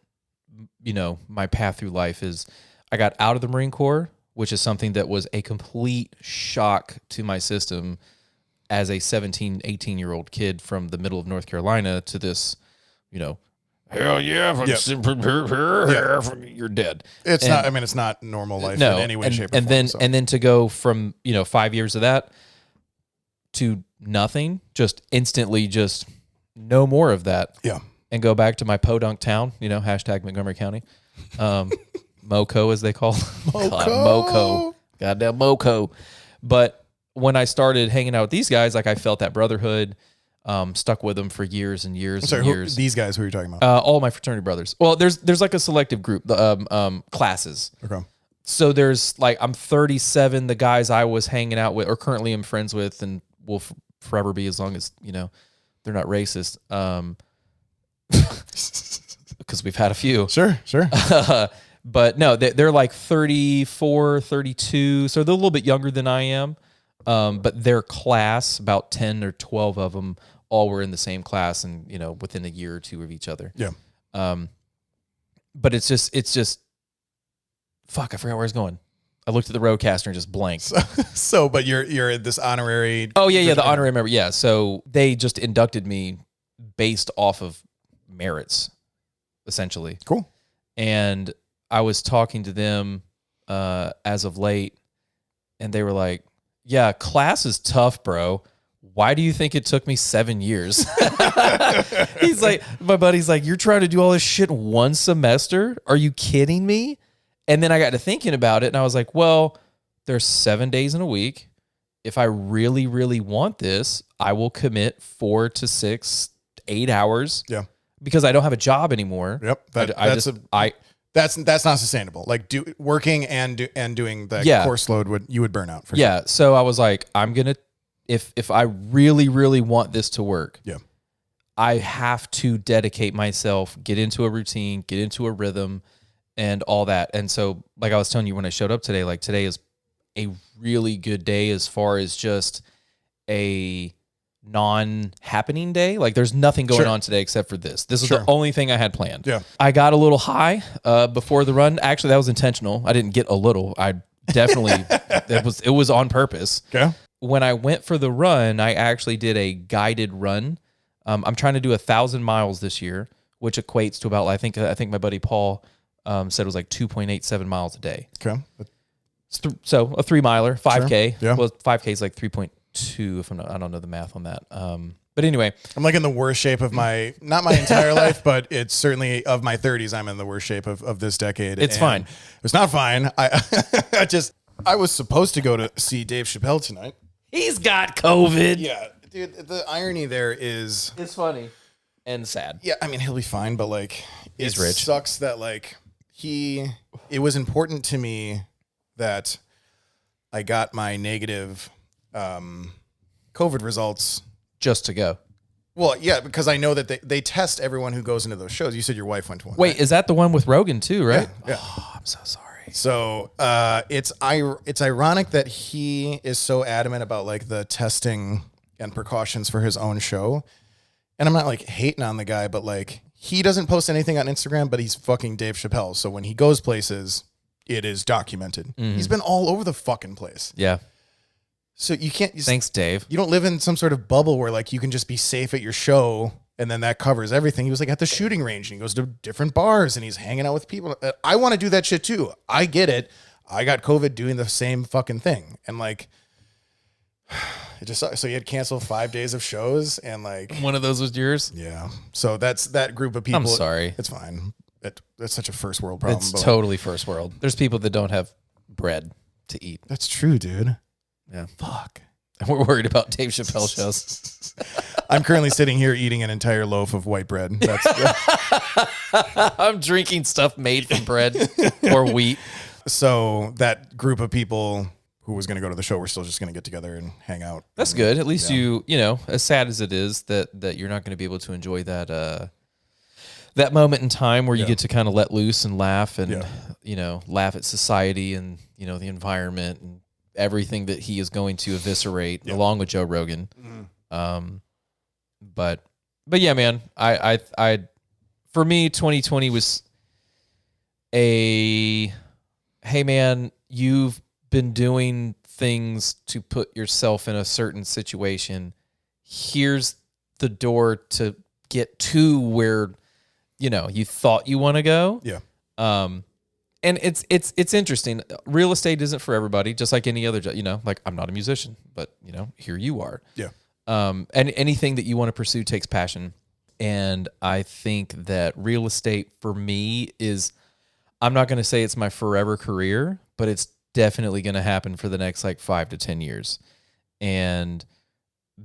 C: my path through life is I got out of the Marine Corps, which is something that was a complete shock to my system as a 17, 18-year-old kid from the middle of North Carolina to this, hell yeah, you're dead.
B: It's not. I mean, it's not normal life in any way, shape, or form.
C: And then to go from 5 years of that to nothing, just instantly, just no more of that.
B: Yeah.
C: And go back to my podunk town. Hashtag Montgomery County, MoCo as they call it. MoCo, goddamn MoCo. But when I started hanging out with these guys, like I felt that brotherhood. Stuck with them for years and years and years.
B: These guys, who are you talking about?
C: All my fraternity brothers. Well, there's like a selective group, the classes.
B: Okay.
C: So there's like I'm 37. The guys I was hanging out with, or currently am friends with, and will forever be as long as they're not racist. Because we've had a few.
B: Sure.
C: But no, they're like 34, 32. So they're a little bit younger than I am. But their class, about 10 or 12 of them, all were in the same class and, within a year or two of each other.
B: Yeah.
C: But it's just, fuck, I forgot where I was going. I looked at the roadcaster and just blanked.
B: But you're this honorary.
C: Oh, yeah, the honorary member. Yeah. So they just inducted me based off of merits, essentially.
B: Cool.
C: And I was talking to them as of late, and they were like, yeah, class is tough, bro. Why do you think it took me 7 years? He's like, my buddy's like, you're trying to do all this shit in one semester? Are you kidding me? And then I got to thinking about it, and I was like, well, there's 7 days in a week. If I really, really want this, I will commit 4 to 6, 8 hours.
B: Yeah.
C: Because I don't have a job anymore.
B: Yep. That's not sustainable. Like working and doing the course load you would burn out for sure.
C: So I was like, I'm gonna if I really, really want this to work, I have to dedicate myself, get into a routine, get into a rhythm, and all that. And so, like I was telling you when I showed up today, like today is a really good day as far as just a non-happening day. Like there's nothing going on today except for this. This is the only thing I had planned.
B: Yeah.
C: I got a little high before the run. Actually, that was intentional. I didn't get a little. I definitely it was on purpose.
B: Okay.
C: When I went for the run, I actually did a guided run. I'm trying to do 1,000 miles this year, which equates to about I think my buddy Paul said it was like 2.87 miles a day.
B: Okay.
C: So a 3 miler, 5K.
B: Yeah.
C: Well, 5K is like 3.2 if I don't know the math on that. But anyway, I'm
B: like in the worst shape of not my entire life, but it's certainly of my 30s. I'm in the worst shape of this decade.
C: It's fine.
B: It's not fine. I was supposed to go to see Dave Chappelle tonight.
C: He's got COVID.
B: Yeah, dude. The irony there is
C: it's funny and sad.
B: Yeah, I mean he'll be fine, but like
C: he's
B: it
C: rich.
B: Sucks that like it was important to me that I got my negative COVID results
C: just to go.
B: Well, yeah, because I know that they test everyone who goes into those shows. You said your wife went to one.
C: Wait, is that the one with Rogan too, right?
B: Yeah.
C: Oh, I'm so sorry.
B: So it's ironic that he is so adamant about like the testing and precautions for his own show. And I'm not like hating on the guy, but like he doesn't post anything on Instagram, but he's fucking Dave Chappelle. So when he goes places, it is documented. Mm-hmm. He's been all over the fucking place.
C: Yeah.
B: So you can't.
C: Thanks, Dave.
B: You don't live in some sort of bubble where like you can just be safe at your show and then that covers everything. He was like at the shooting range and he goes to different bars and he's hanging out with people. I want to do that shit too. I get it. I got COVID doing the same fucking thing. And like, It just so you had canceled 5 days of shows and like
C: One of those was yours?
B: yeah. So that's that group of people.
C: I'm sorry.
B: It's fine. That's such a first world problem.
C: It's
B: but
C: totally first world. There's people that don't have bread to eat.
B: that's true, dude.
C: Yeah.
B: Fuck.
C: And we're worried about Dave Chappelle shows.
B: I'm currently sitting here eating an entire loaf of white bread. That's
C: I'm drinking stuff made from bread or wheat.
B: so that group of people who was going to go to the show, we're still just going to get together and hang out.
C: That's good. At least you know, as sad as it is that you're not going to be able to enjoy that that moment in time where you get to kind of let loose and laugh and you know, laugh at society and, you know, the environment and everything that he is going to eviscerate along with Joe Rogan. But yeah, man, I for me 2020 was hey man, you've been doing things to put yourself in a certain situation. Here's the door to get to where, you know, you thought you want to go.
B: Yeah.
C: And it's interesting. Real estate isn't for everybody, just like any other job. You know, like I'm not a musician, but you know, here you are.
B: Yeah.
C: And anything that you want to pursue takes passion. And I think that real estate for me is, I'm not going to say it's my forever career, but it's definitely going to happen for the next like 5 to 10 years. And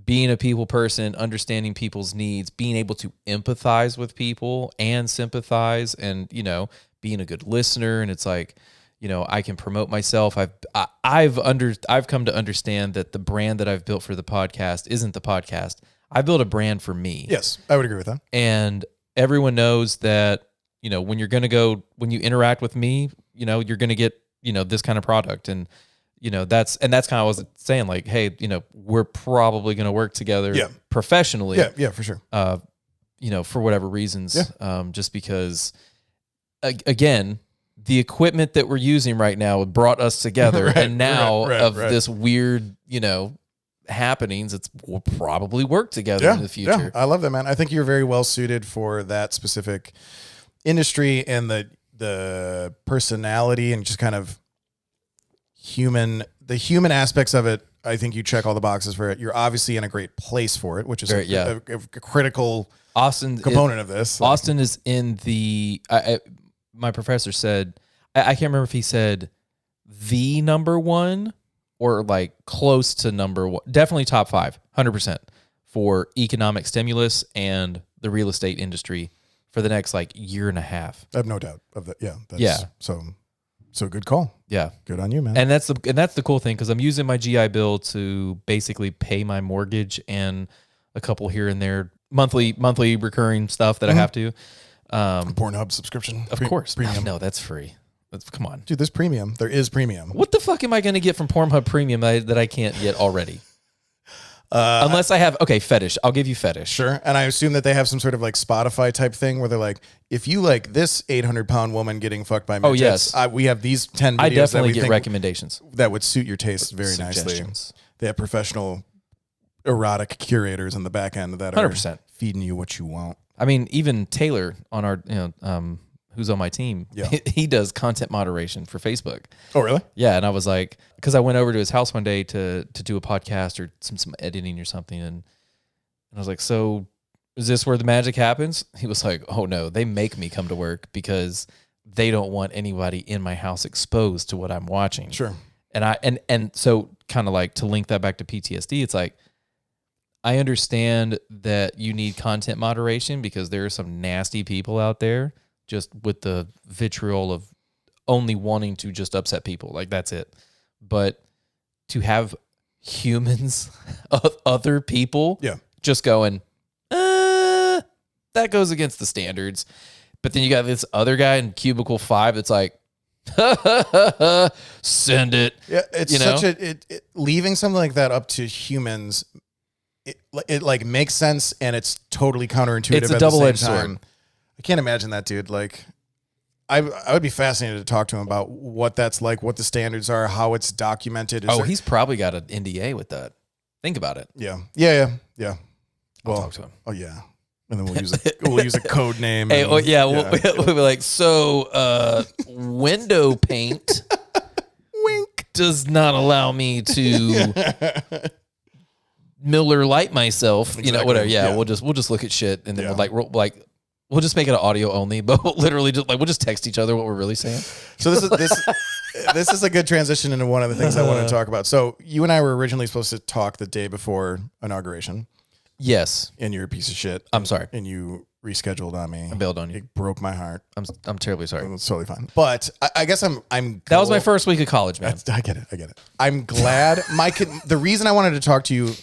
C: being a people person, understanding people's needs, being able to empathize with people and sympathize and, you know, being a good listener. And it's like, you know, I can promote myself. I've come to understand that the brand that I've built for the podcast isn't the podcast. I built a brand for me.
B: Yes, I would agree with that.
C: And everyone knows that, you know, when you interact with me, you know, you're going to get, you know, this kind of product. And, you know, that's kind of what I was saying, like, hey, you know, we're probably going to work together professionally.
B: Yeah, for sure.
C: You know, for whatever reasons, just because, again, the equipment that we're using right now brought us together. And now this weird, you know, happenings, we'll probably work together in the future.
B: Yeah, I love that, man. I think you're very well suited for that specific industry and the personality and just kind of the human aspects of it. I think you check all the boxes for it. You're obviously in a great place for it, which is a critical component of this.
C: Austin is in the, my professor said, I can't remember if he said the number one or like close to number one, definitely top 5, 100% for economic stimulus and the real estate industry for the next like year and a half.
B: I have no doubt of that. Yeah. So good call.
C: Yeah.
B: Good on you, man.
C: And that's the cool thing, because I'm using my GI Bill to basically pay my mortgage and a couple here and there monthly recurring stuff that I have to.
B: Pornhub subscription.
C: Of course.
B: Premium.
C: No, that's free. Come on.
B: Dude, there's premium. There is premium.
C: What the fuck am I going to get from Pornhub Premium that I can't get already? Unless I have, fetish. I'll give you fetish.
B: Sure. And I assume that they have some sort of like Spotify type thing where they're like, if you like this 800-pound woman getting fucked by midgets, we have these 10 videos
C: I definitely
B: that we
C: get
B: think
C: recommendations.
B: that would suit your taste very nicely. They have professional erotic curators in the back end that are
C: 100%.
B: feeding you what you want.
C: I mean, even Taylor on our, who's on my team, he does content moderation for Facebook.
B: Oh, really?
C: Yeah, and I was like, because I went over to his house one day to do a podcast or some editing or something, and I was like, so is this where the magic happens? He was like, oh no, they make me come to work because they don't want anybody in my house exposed to what I'm watching.
B: Sure.
C: And so kind of like to link that back to PTSD, it's like, I understand that you need content moderation because there are some nasty people out there just with the vitriol of only wanting to just upset people. Like, that's it. But to have humans, other people, just going, that goes against the standards. But then you got this other guy in cubicle 5 that's like, send it.
B: Yeah, it's such leaving something like that up to humans. It like makes sense, and it's totally counterintuitive.
C: It's a
B: at
C: double-edged
B: the same time.
C: sword.
B: I can't imagine that, dude. Like, I would be fascinated to talk to him about what that's like, what the standards are, how it's documented.
C: He's probably got an NDA with that. Think about it.
B: Yeah.
C: I'll talk to him.
B: Oh yeah, and then we'll use a code name.
C: Hey, we'll be like, so window paint wink does not allow me to Miller Lite myself,
B: Exactly.
C: whatever. Yeah,
B: Yeah.
C: we'll just look at shit and then
B: Yeah.
C: we'll just make it an audio only, but we'll literally just we'll just text each other what we're really saying.
B: So this is a good transition into one of the things I wanted to talk about. So you and I were originally supposed to talk the day before inauguration,
C: Yes,
B: and you're a piece of shit.
C: I'm sorry.
B: And you rescheduled on me.
C: I bailed on you.
B: It broke my heart.
C: I'm terribly sorry.
B: It's totally fine. But I guess I'm.
C: That was my first week of college, man.
B: I get it. I'm glad. The reason I wanted to talk to you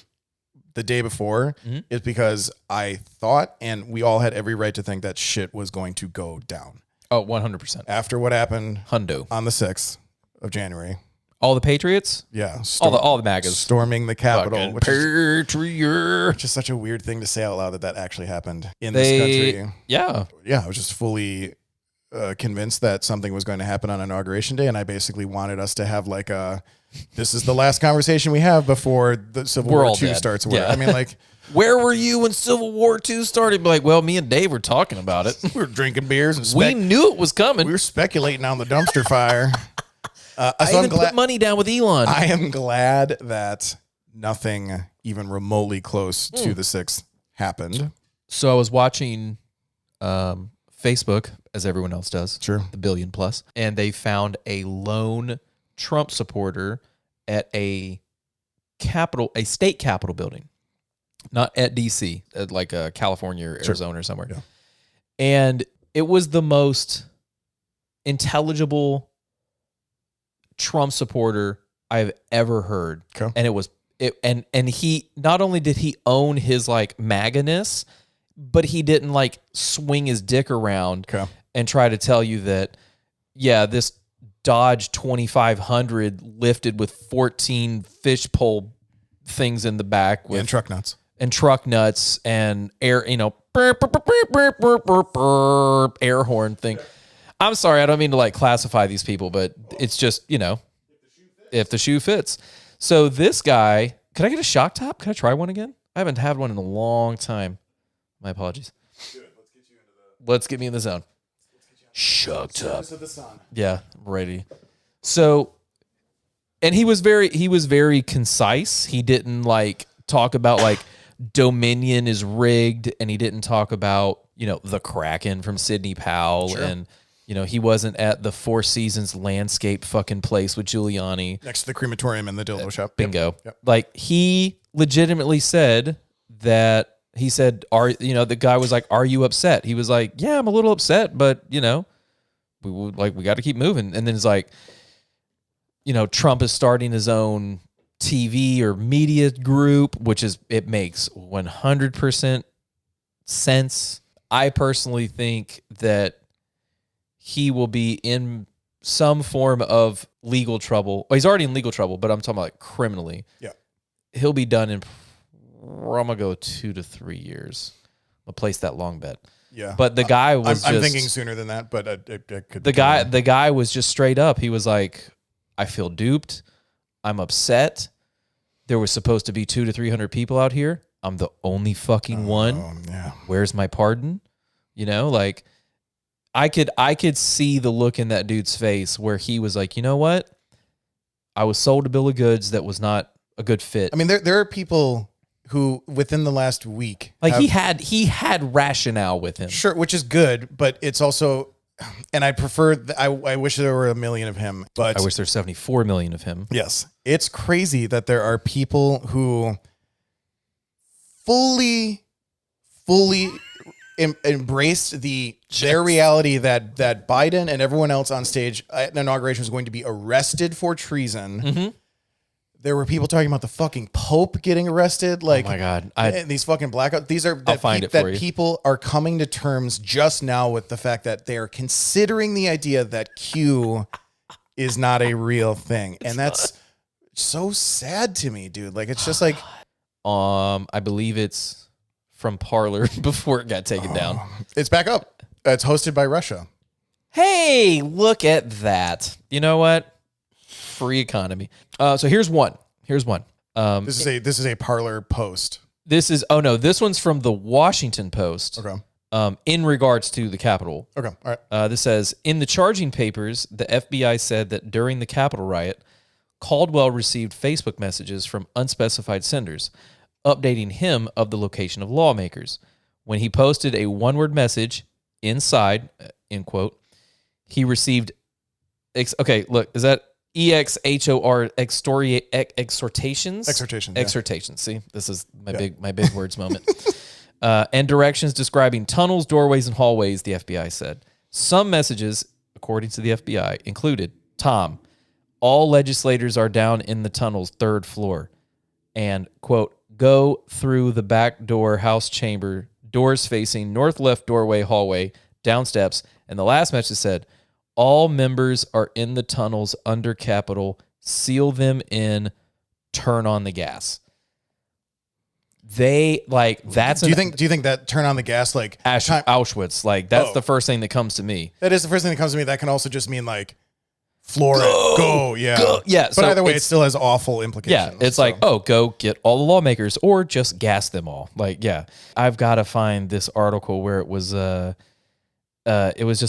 B: the day before is because I thought, and we all had every right to think that shit was going to go down.
C: Oh, 100%.
B: After what happened
C: Hundo.
B: on the 6th of January.
C: All the Patriots?
B: Yeah.
C: All the MAGAs.
B: Storming the Capitol. Which
C: Patriot.
B: is such a weird thing to say out loud that actually happened in this country.
C: Yeah.
B: Yeah, I was just fully convinced that something was going to happen on Inauguration Day, and I basically wanted us to have like this is the last conversation we have before the Civil
C: We're
B: War
C: all
B: II
C: dead.
B: starts.
C: Yeah.
B: I mean, like,
C: Where were you when Civil War II started? Be like, well, me and Dave were talking about it.
B: we were drinking beers and
C: We knew it was coming.
B: we were speculating on the dumpster fire.
C: I
B: So
C: even put money down with Elon.
B: I am glad that nothing even remotely close to the 6th happened.
C: So I was watching Facebook, as everyone else does.
B: Sure.
C: The billion plus. And they found a lone Trump supporter at a state capitol building. Not at DC, at like California or Arizona or somewhere.
B: Yeah.
C: And it was the most intelligible Trump supporter I've ever heard.
B: Okay.
C: And and he not only did he own his like MAGA-ness, but he didn't like swing his dick around
B: Okay.
C: and try to tell you that, yeah, this Dodge 2500 lifted with 14 fish pole things in the back with
B: And truck nuts.
C: and truck nuts and air, air horn thing. I'm sorry, I don't mean to like classify these people, but it's just, if the shoe fits. So this guy, could I get a shock top? Can I try one again? I haven't had one in a long time. My apologies. Let's get me in the zone. Shock top. Yeah, I'm ready. So, and he was very concise. He didn't like talk about like Dominion is rigged, and he didn't talk about, the Kraken from Sidney Powell. Sure. And, he wasn't at the Four Seasons landscape fucking place with Giuliani.
B: Next to the crematorium and the dildo shop.
C: Bingo.
B: Yep.
C: Like he legitimately said that the guy was like, "Are you upset?" He was like, "Yeah, I'm a little upset, but we got to keep moving." And then it's like, Trump is starting his own TV or media group, it makes 100% sense. I personally think that he will be in some form of legal trouble. Well, he's already in legal trouble, but I'm talking about like criminally.
B: Yeah.
C: He'll be done in, I'm gonna go 2 to 3 years. I'll place that long bet.
B: Yeah.
C: But the guy was
B: I'm thinking sooner than that, but it could.
C: the guy was just straight up. He was like, I feel duped. I'm upset. There was supposed to be 200 to 300 people out here. I'm the only fucking one.
B: Yeah.
C: Where's my pardon? Like I could see the look in that dude's face where he was like, you know what? I was sold a bill of goods that was not a good fit.
B: I mean, there are people who within the last week,
C: like he had rationale with him.
B: sure, which is good, but it's also, and I prefer. I wish there were 1 million of him, but
C: I wish there's 74 million of him.
B: yes, it's crazy that there are people who fully embraced their reality that Biden and everyone else on stage at inauguration was going to be arrested for treason.
C: Mm-hmm.
B: There were people talking about the fucking Pope getting arrested. Like,
C: Oh my God.
B: and these fucking blackouts. These are
C: I'll find it for you.
B: People are coming to terms just now with the fact that they are considering the idea that Q is not a real thing, and that's so sad to me, dude. Like, it's just like,
C: I believe it's from Parler before it got taken down.
B: it's back up. It's hosted by Russia.
C: Hey, look at that. You know what? Free economy. So here's one.
B: This is a Parler post.
C: This one's from the Washington Post.
B: Okay.
C: In regards to the Capitol.
B: Okay. All right.
C: This says, in the charging papers, the FBI said that during the Capitol riot, Caldwell received Facebook messages from unspecified senders. updating him of the location of lawmakers. When he posted a one-word message inside, end quote, he received, okay, look, is that EXHOR exhortations?
B: Exhortations. Yeah.
C: Exhortations. See, this is my big words moment. And directions describing tunnels, doorways, and hallways, the FBI said. Some messages, according to the FBI, included, Tom, all legislators are down in the tunnel's 3rd floor. And, quote, go through the back door, house chamber, doors facing north left doorway, hallway, down steps. And the last message said, all members are in the tunnels under Capitol. Seal them in. Turn on the gas. They like that's.
B: Do you think that turn on the gas like
C: Auschwitz? Like that's the first thing that comes to me.
B: That is the first thing that comes to me. That can also just mean like floor it, go, yeah,
C: go. Yeah.
B: But either way, it still has awful implications.
C: Yeah, it's like go get all the lawmakers or just gas them all. Like I've got to find this article where it was just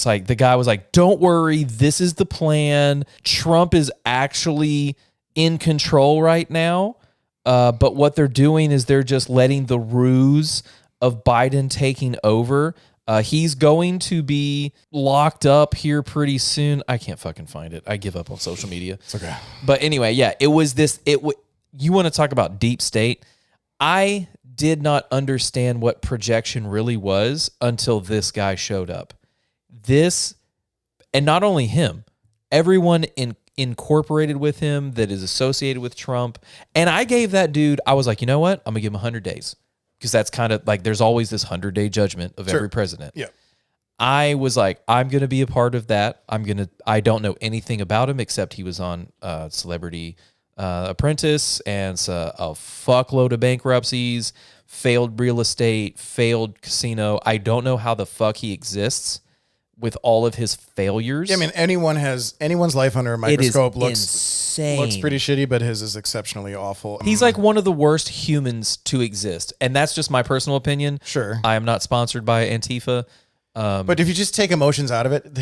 C: like the guy was like, don't worry, this is the plan. Trump is actually in control right now. But what they're doing is they're just letting the ruse of Biden taking over. He's going to be locked up here pretty soon. I can't fucking find it. I give up on social media.
B: It's okay.
C: But anyway, it was this. You want to talk about deep state? I did not understand what projection really was until this guy showed up. And not only him, everyone incorporated with him that is associated with Trump. And I gave that dude, I was like, you know what? I'm going to give him 100 days. Because that's kind of like, there's always this 100-day judgment of every president.
B: Yeah.
C: I was like, I'm going to be a part of that. I don't know anything about him except he was on Celebrity Apprentice and a fuckload of bankruptcies, failed real estate, failed casino. I don't know how the fuck he exists with all of his failures.
B: Yeah, I mean, anyone's life under a microscope looks
C: insane.
B: pretty shitty, but his is exceptionally awful.
C: He's like one of the worst humans to exist, and that's just my personal opinion.
B: Sure,
C: I am not sponsored by Antifa,
B: but if you just take emotions out of it,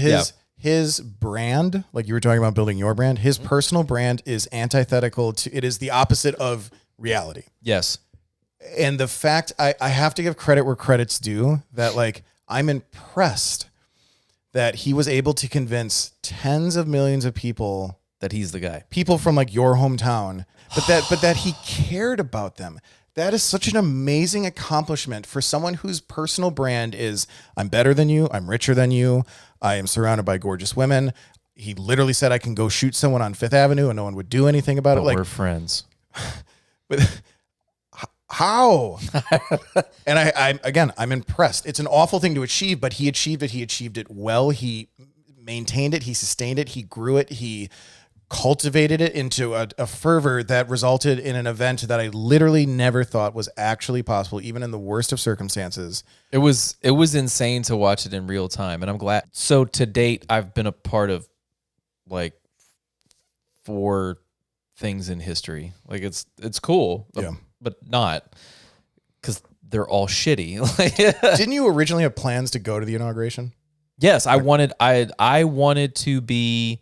B: his brand, like you were talking about building your brand, his personal brand is antithetical to. It is the opposite of reality.
C: Yes,
B: and the fact I have to give credit where credit's due. That like I'm impressed that he was able to convince tens of millions of people
C: that he's the guy.
B: People from like your hometown, but that he cared about them. That is such an amazing accomplishment for someone whose personal brand is I'm better than you, I'm richer than you, I am surrounded by gorgeous women. He literally said I can go shoot someone on Fifth Avenue and no one would do anything about it. Like
C: we're friends.
B: But how? And I'm impressed. It's an awful thing to achieve, but he achieved it. He achieved it well. He maintained it. He sustained it. He grew it. He cultivated it into a fervor that resulted in an event that I literally never thought was actually possible, even in the worst of circumstances.
C: It was insane to watch it in real time, and I'm glad. So to date, I've been a part of like 4 things in history. Like it's cool.
B: Yeah.
C: But not because they're all shitty.
B: Didn't you originally have plans to go to the inauguration?
C: Yes, I wanted to be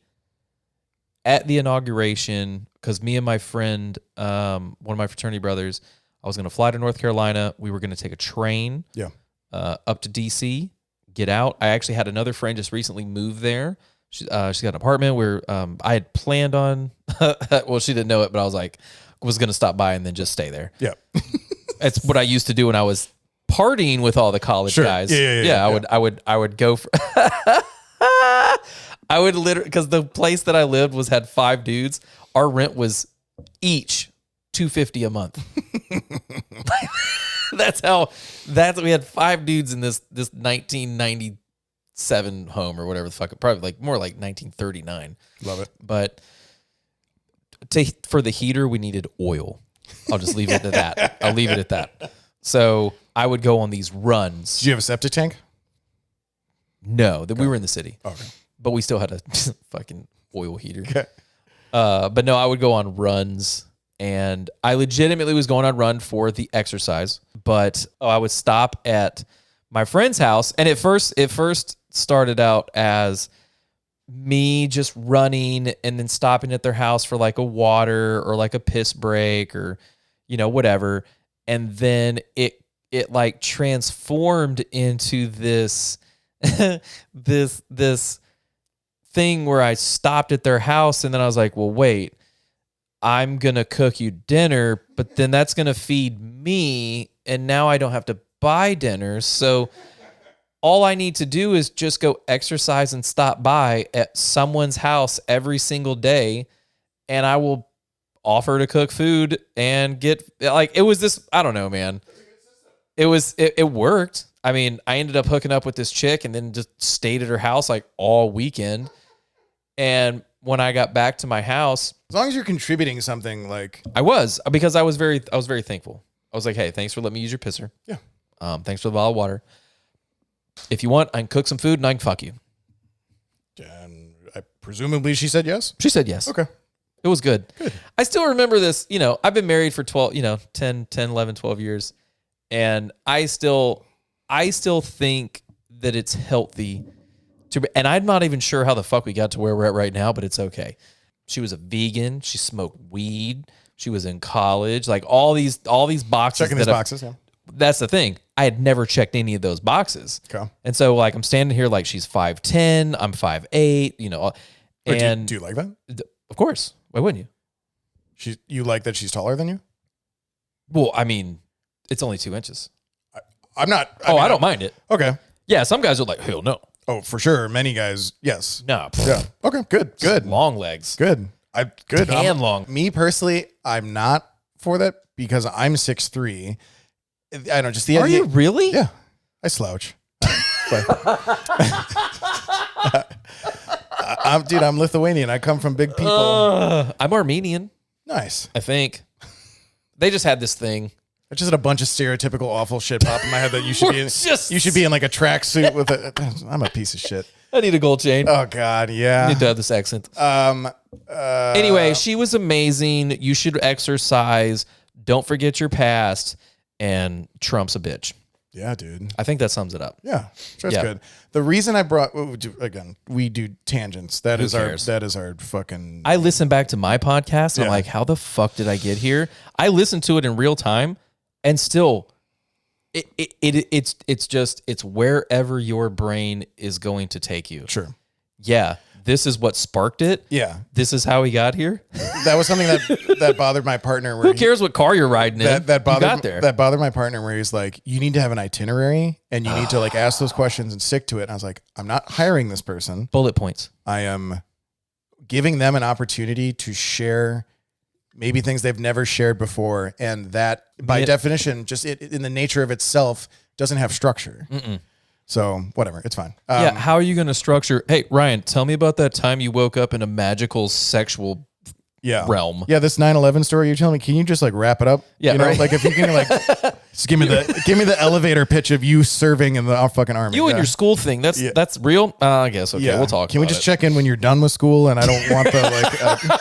C: at the inauguration because me and my friend, one of my fraternity brothers, I was going to fly to North Carolina. We were going to take a train up to DC, get out. I actually had another friend just recently move there. She's got an apartment where I had planned on, well, she didn't know it, but I was going to stop by and then just stay there.
B: Yeah.
C: It's what I used to do when I was partying with all the college guys.
B: Yeah.
C: I would go for, I would literally, because the place that I lived had 5 dudes. Our rent was each $250 a month. We had 5 dudes in this 1997 home or whatever the fuck, probably like more like 1939.
B: Love it.
C: But for the heater, we needed oil. I'll just leave it at that. I'll leave it at that. So I would go on these runs.
B: Did you have a septic tank?
C: No, we were in the city.
B: Okay.
C: But we still had a fucking oil heater.
B: Okay.
C: But no, I would go on runs, and I legitimately was going on run for the exercise. But I would stop at my friend's house, and it first started out as me just running and then stopping at their house for like a water or like a piss break or whatever. and then it like transformed into this this thing where I stopped at their house, and then I was like, well, wait, I'm gonna cook you dinner, but then that's gonna feed me, and now I don't have to buy dinner. So all I need to do is just go exercise and stop by at someone's house every single day, and I will offer to cook food and get, like, it was this, I don't know, man. It worked. I mean, I ended up hooking up with this chick and then just stayed at her house like all weekend. And when I got back to my house,
B: As long as you're contributing something, like,
C: because I was very thankful. I was like, hey, thanks for letting me use your pisser.
B: Yeah.
C: Thanks for the bottle of water. If you want, I can cook some food and I can fuck you.
B: and presumably she said yes.
C: She said yes.
B: Okay.
C: It was good. I still remember this, I've been married for 12, 10, 11, 12 years. And I still think that it's healthy and I'm not even sure how the fuck we got to where we're at right now, but it's okay. She was a vegan. She smoked weed. She was in college. Like all these boxes.
B: Checking these boxes, yeah.
C: That's the thing. I had never checked any of those boxes.
B: Okay.
C: And so like I'm standing here like she's 5'10", I'm 5'8", and
B: do you like that?
C: Of course. Why wouldn't you?
B: You like that she's taller than you?
C: Well, I mean, it's only 2 inches.
B: I'm not.
C: I don't mind it.
B: Okay.
C: Yeah, some guys are like, hell no.
B: Oh, for sure. Many guys, yes.
C: No.
B: Yeah. Okay. Good.
C: Long legs.
B: Good. Good.
C: Tan long.
B: Me personally, I'm not for that because I'm 6'3". I don't just the
C: Are
B: idea.
C: you really?
B: Yeah. I slouch. I'm Lithuanian. I come from big people.
C: I'm Armenian,
B: Nice.
C: I think. They just had this thing.
B: I just had a bunch of stereotypical awful shit pop in my head that you should be in. You should be in like a tracksuit with a. I'm a piece of shit.
C: I need a gold chain.
B: Oh God, yeah.
C: I need to have this accent. Anyway, she was amazing. You should exercise. Don't forget your past. And Trump's a bitch.
B: Yeah, dude.
C: I think that sums it up.
B: Yeah, that's
C: Yeah.
B: good. The reason I brought again, we do tangents. That
C: Who
B: is
C: cares?
B: our fucking.
C: I listen back to my podcast. And I'm
B: Yeah.
C: like, how the fuck did I get here? I listen to it in real time, and still, it's wherever your brain is going to take you.
B: Sure.
C: Yeah, this is what sparked it.
B: Yeah,
C: This is how he got here.
B: that was something that bothered my partner. Where
C: Who cares what car you're riding in?
B: That bothered
C: you got there.
B: That bothered my partner where he's like, you need to have an itinerary and you need to like ask those questions and stick to it. And I was like, I'm not hiring this person.
C: Bullet points.
B: I am giving them an opportunity to share maybe things they've never shared before, and that by definition, just in the nature of itself, doesn't have structure. So whatever, it's fine.
C: Yeah, how are you going to structure? Hey, Ryan, tell me about that time you woke up in a magical sexual realm.
B: Yeah, this 9/11 story you're telling me. Can you just like wrap it up?
C: Yeah,
B: you know,
C: right.
B: like if you can like, just give me the elevator pitch of you serving in the fucking army.
C: You and your school thing. That's real. I guess. Okay, we'll talk.
B: Can we
C: about
B: just
C: it.
B: check in when you're done with school? And I don't want the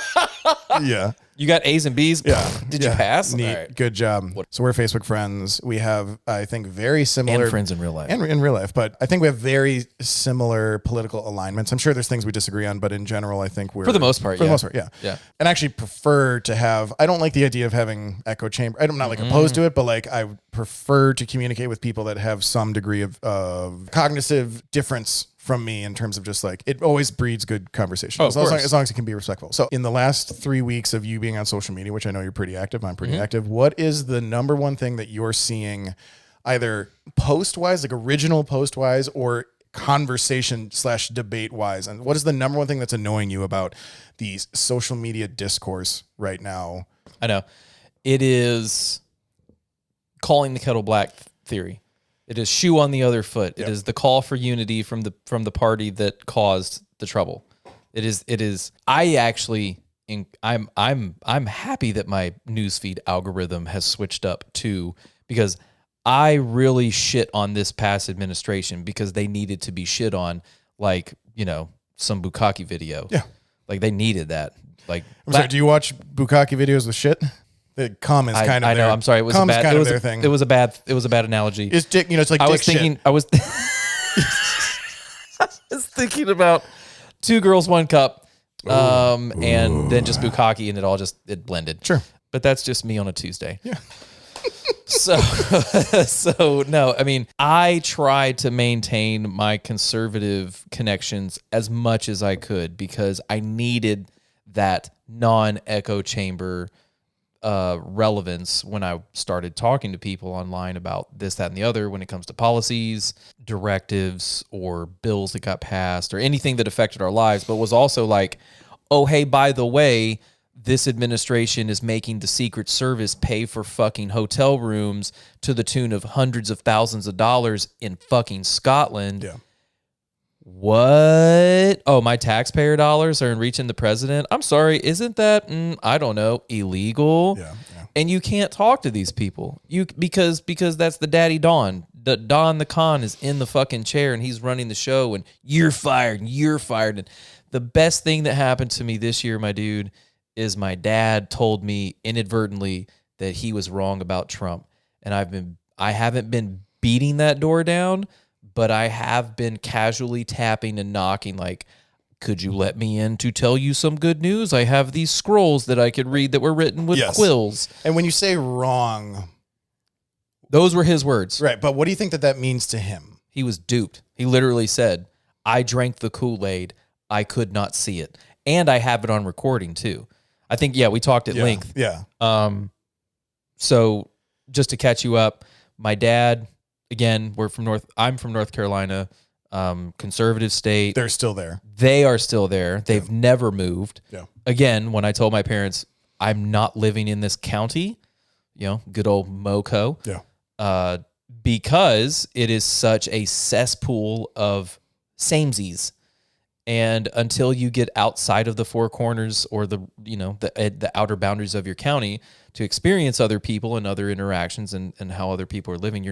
B: like. Yeah.
C: You got A's and B's.
B: Yeah.
C: Did you pass?
B: Neat.
C: All right.
B: Good job. So we're Facebook friends. We have, I think, very similar
C: And friends in real life.
B: and in real life, but I think we have very similar political alignments. I'm sure there's things we disagree on, but in general, I think we're
C: For the most part,
B: For the
C: yeah.
B: most part, yeah.
C: Yeah.
B: And I actually prefer to have. I don't like the idea of having echo chamber. I'm not like opposed to it, but like I would prefer to communicate with people that have some degree of cognitive difference from me in terms of just like it always breeds good conversation
C: of course.
B: as long as it can be respectful. So in the last 3 weeks of you being on social media, which I know you're pretty active, I'm pretty active. What is the number one thing that you're seeing either post wise, like original post wise, or conversation / debate wise? And what is the number one thing that's annoying you about the social media discourse right now?
C: I know. It is calling the kettle black theory. It is shoe on the other foot. It is the call for unity from the party that caused the trouble. It is. I actually, I'm happy that my newsfeed algorithm has switched up too, because I really shit on this past administration because they needed to be shit on, like, some Bukkake video.
B: Yeah.
C: Like they needed that. Like,
B: I'm sorry, do you watch Bukkake videos with shit? The cum is kind of
C: I know.
B: their,
C: I'm sorry. It was a
B: cum's
C: bad.
B: kind
C: It
B: of
C: was
B: their
C: a,
B: thing.
C: It was a bad. It was a bad analogy.
B: It's dick. It's like
C: I
B: dick
C: was thinking.
B: shit.
C: I was thinking about Two Girls, One Cup, and then just Bukkake, and it blended.
B: Sure.
C: But that's just me on a Tuesday.
B: Yeah.
C: So no, I mean, I tried to maintain my conservative connections as much as I could because I needed that non-echo chamber relevance when I started talking to people online about this, that, and the other when it comes to policies, directives, or bills that got passed or anything that affected our lives, but was also like, oh, hey, by the way, this administration is making the Secret Service pay for fucking hotel rooms to the tune of hundreds of thousands of dollars in fucking Scotland.
B: Yeah.
C: What? Oh, my taxpayer dollars are in reaching the president? I'm sorry, isn't that, I don't know, illegal?
B: Yeah.
C: And you can't talk to these people because that's the daddy Don. Don the Con is in the fucking chair and he's running the show and you're fired and you're fired. And the best thing that happened to me this year, my dude, is my dad told me inadvertently that he was wrong about Trump. And I haven't been beating that door down, but I have been casually tapping and knocking like, could you let me in to tell you some good news? I have these scrolls that I could read that were written with quills.
B: And when you say wrong,
C: those were his words.
B: right, but what do you think that means to him?
C: He was duped. He literally said, I drank the Kool-Aid. I could not see it. And I have it on recording too. I think, we talked at length.
B: Yeah.
C: So just to catch you up, my dad, again, I'm from North Carolina, conservative state.
B: They're still there.
C: They are still there. They've never moved.
B: Yeah.
C: Again, when I told my parents, I'm not living in this county, good old MoCo.
B: Yeah.
C: Because it is such a cesspool of samesies. And until you get outside of the four corners or the outer boundaries of your county to experience other people and other interactions and how other people are living,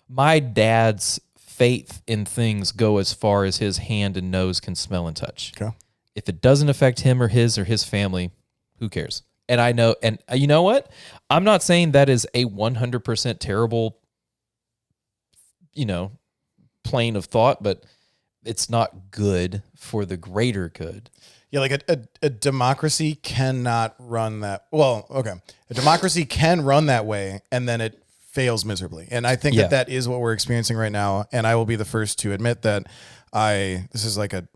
C: my dad's faith in things go as far as his hand and nose can smell and touch.
B: Okay.
C: If it doesn't affect him or his family, who cares? And I know, and you know what? I'm not saying that is a 100% terrible, plane of thought, but it's not good for the greater good.
B: Yeah, like a democracy cannot run that. Well, okay. A democracy can run that way, and then it fails miserably. And I think that is what we're experiencing right now. And I will be the first to admit that this is like a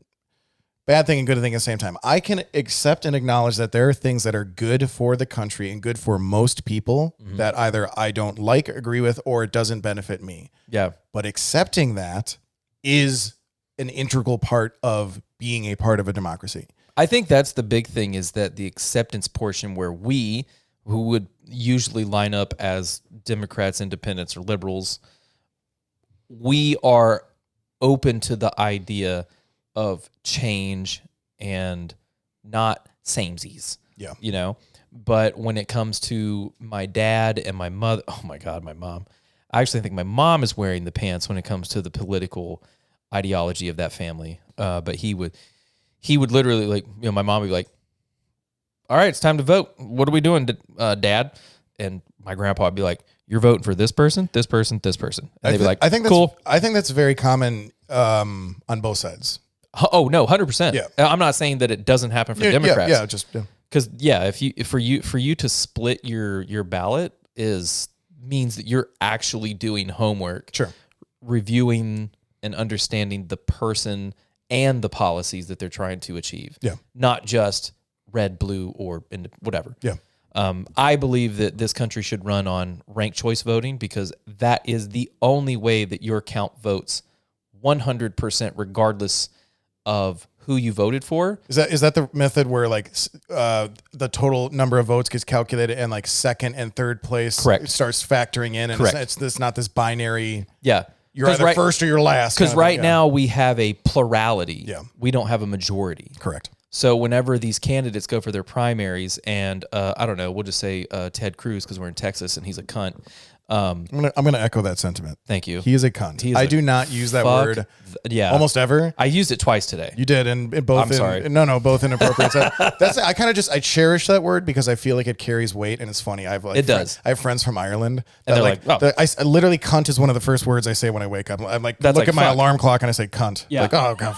B: bad thing and good thing at the same time. I can accept and acknowledge that there are things that are good for the country and good for most people that either I don't like, agree with, or it doesn't benefit me.
C: Yeah.
B: But accepting that is an integral part of being a part of a democracy.
C: I think that's the big thing, is that the acceptance portion where we, who would usually line up as Democrats, independents, or liberals, we are open to the idea of change and not samesies.
B: Yeah.
C: But when it comes to my dad and my mother, oh my God, my mom. I actually think my mom is wearing the pants when it comes to the political ideology of that family. But he would literally my mom would be like, all right, it's time to vote. What are we doing, Dad? And my grandpa would be like, you're voting for this person, this person, this person. And they'd be like,
B: I think that's
C: cool.
B: I think that's very common on both sides.
C: Oh no, 100%.
B: Yeah.
C: I'm not saying that it doesn't happen for Democrats.
B: Yeah.
C: Because for you to split your ballot means that you're actually doing homework.
B: Sure.
C: Reviewing and understanding the person and the policies that they're trying to achieve.
B: Yeah.
C: Not just red, blue, or whatever.
B: Yeah.
C: I believe that this country should run on ranked choice voting because that is the only way that your count votes 100% regardless of who you voted for.
B: Is that the method where the total number of votes gets calculated and second and third place
C: Correct.
B: starts factoring in, and it's not this binary.
C: Yeah.
B: You're either first or you're last.
C: Because now we have a plurality.
B: Yeah.
C: We don't have a majority.
B: Correct.
C: So whenever these candidates go for their primaries, and I don't know, we'll just say Ted Cruz because we're in Texas and he's a cunt.
B: I'm gonna echo that sentiment.
C: Thank you.
B: He is a cunt. I do not use that word. Almost ever.
C: I used it twice today.
B: You did, and both.
C: I'm sorry.
B: No, both inappropriate. I cherish that word because I feel like it carries weight, and it's funny.
C: It does.
B: I have friends from Ireland,
C: and they're like, oh.
B: I literally cunt is one of the first words I say when I wake up. I'm like, look at my alarm clock, and I say cunt.
C: Yeah.
B: Like, oh god,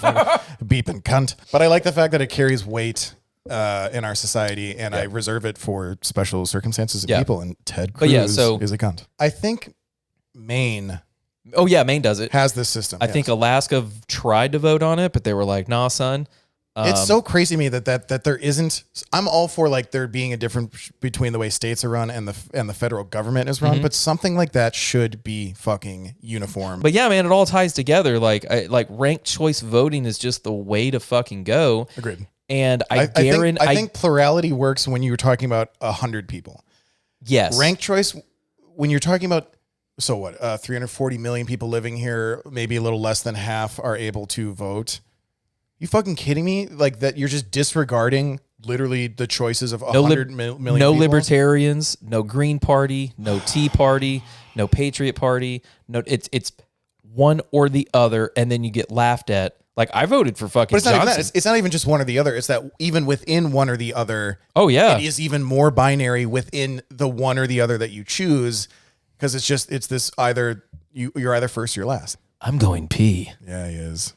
B: beeping cunt. But I like the fact that it carries weight in our society, and I reserve it for special circumstances and people. And Ted
C: But
B: Cruz
C: so
B: is a cunt. I think Maine
C: Oh yeah, Maine does it.
B: has this system.
C: I think Alaska tried to vote on it, but they were like, "Nah, son."
B: It's so crazy to me that there isn't. I'm all for like there being a difference between the way states are run and the federal government is run, but something like that should be fucking uniform.
C: But yeah, man, it all ties together. Like ranked choice voting is just the way to fucking go.
B: Agreed.
C: And
B: I think plurality works when you're talking about 100 people.
C: Yes.
B: Ranked choice when you're talking about 340 million people living here, maybe a little less than half are able to vote. You fucking kidding me? Like that you're just disregarding literally the choices of 100 million
C: no
B: people?
C: libertarians, no Green Party, no Tea Party, no Patriot Party. No, it's one or the other, and then you get laughed at. Like I voted for fucking
B: But it's not
C: Johnson.
B: even that. It's not even just one or the other. It's that even within one or the other,
C: it
B: is even more binary within the one or the other that you choose, because it's this either you're either first or you're last.
C: I'm going pee.
B: Yeah, he is.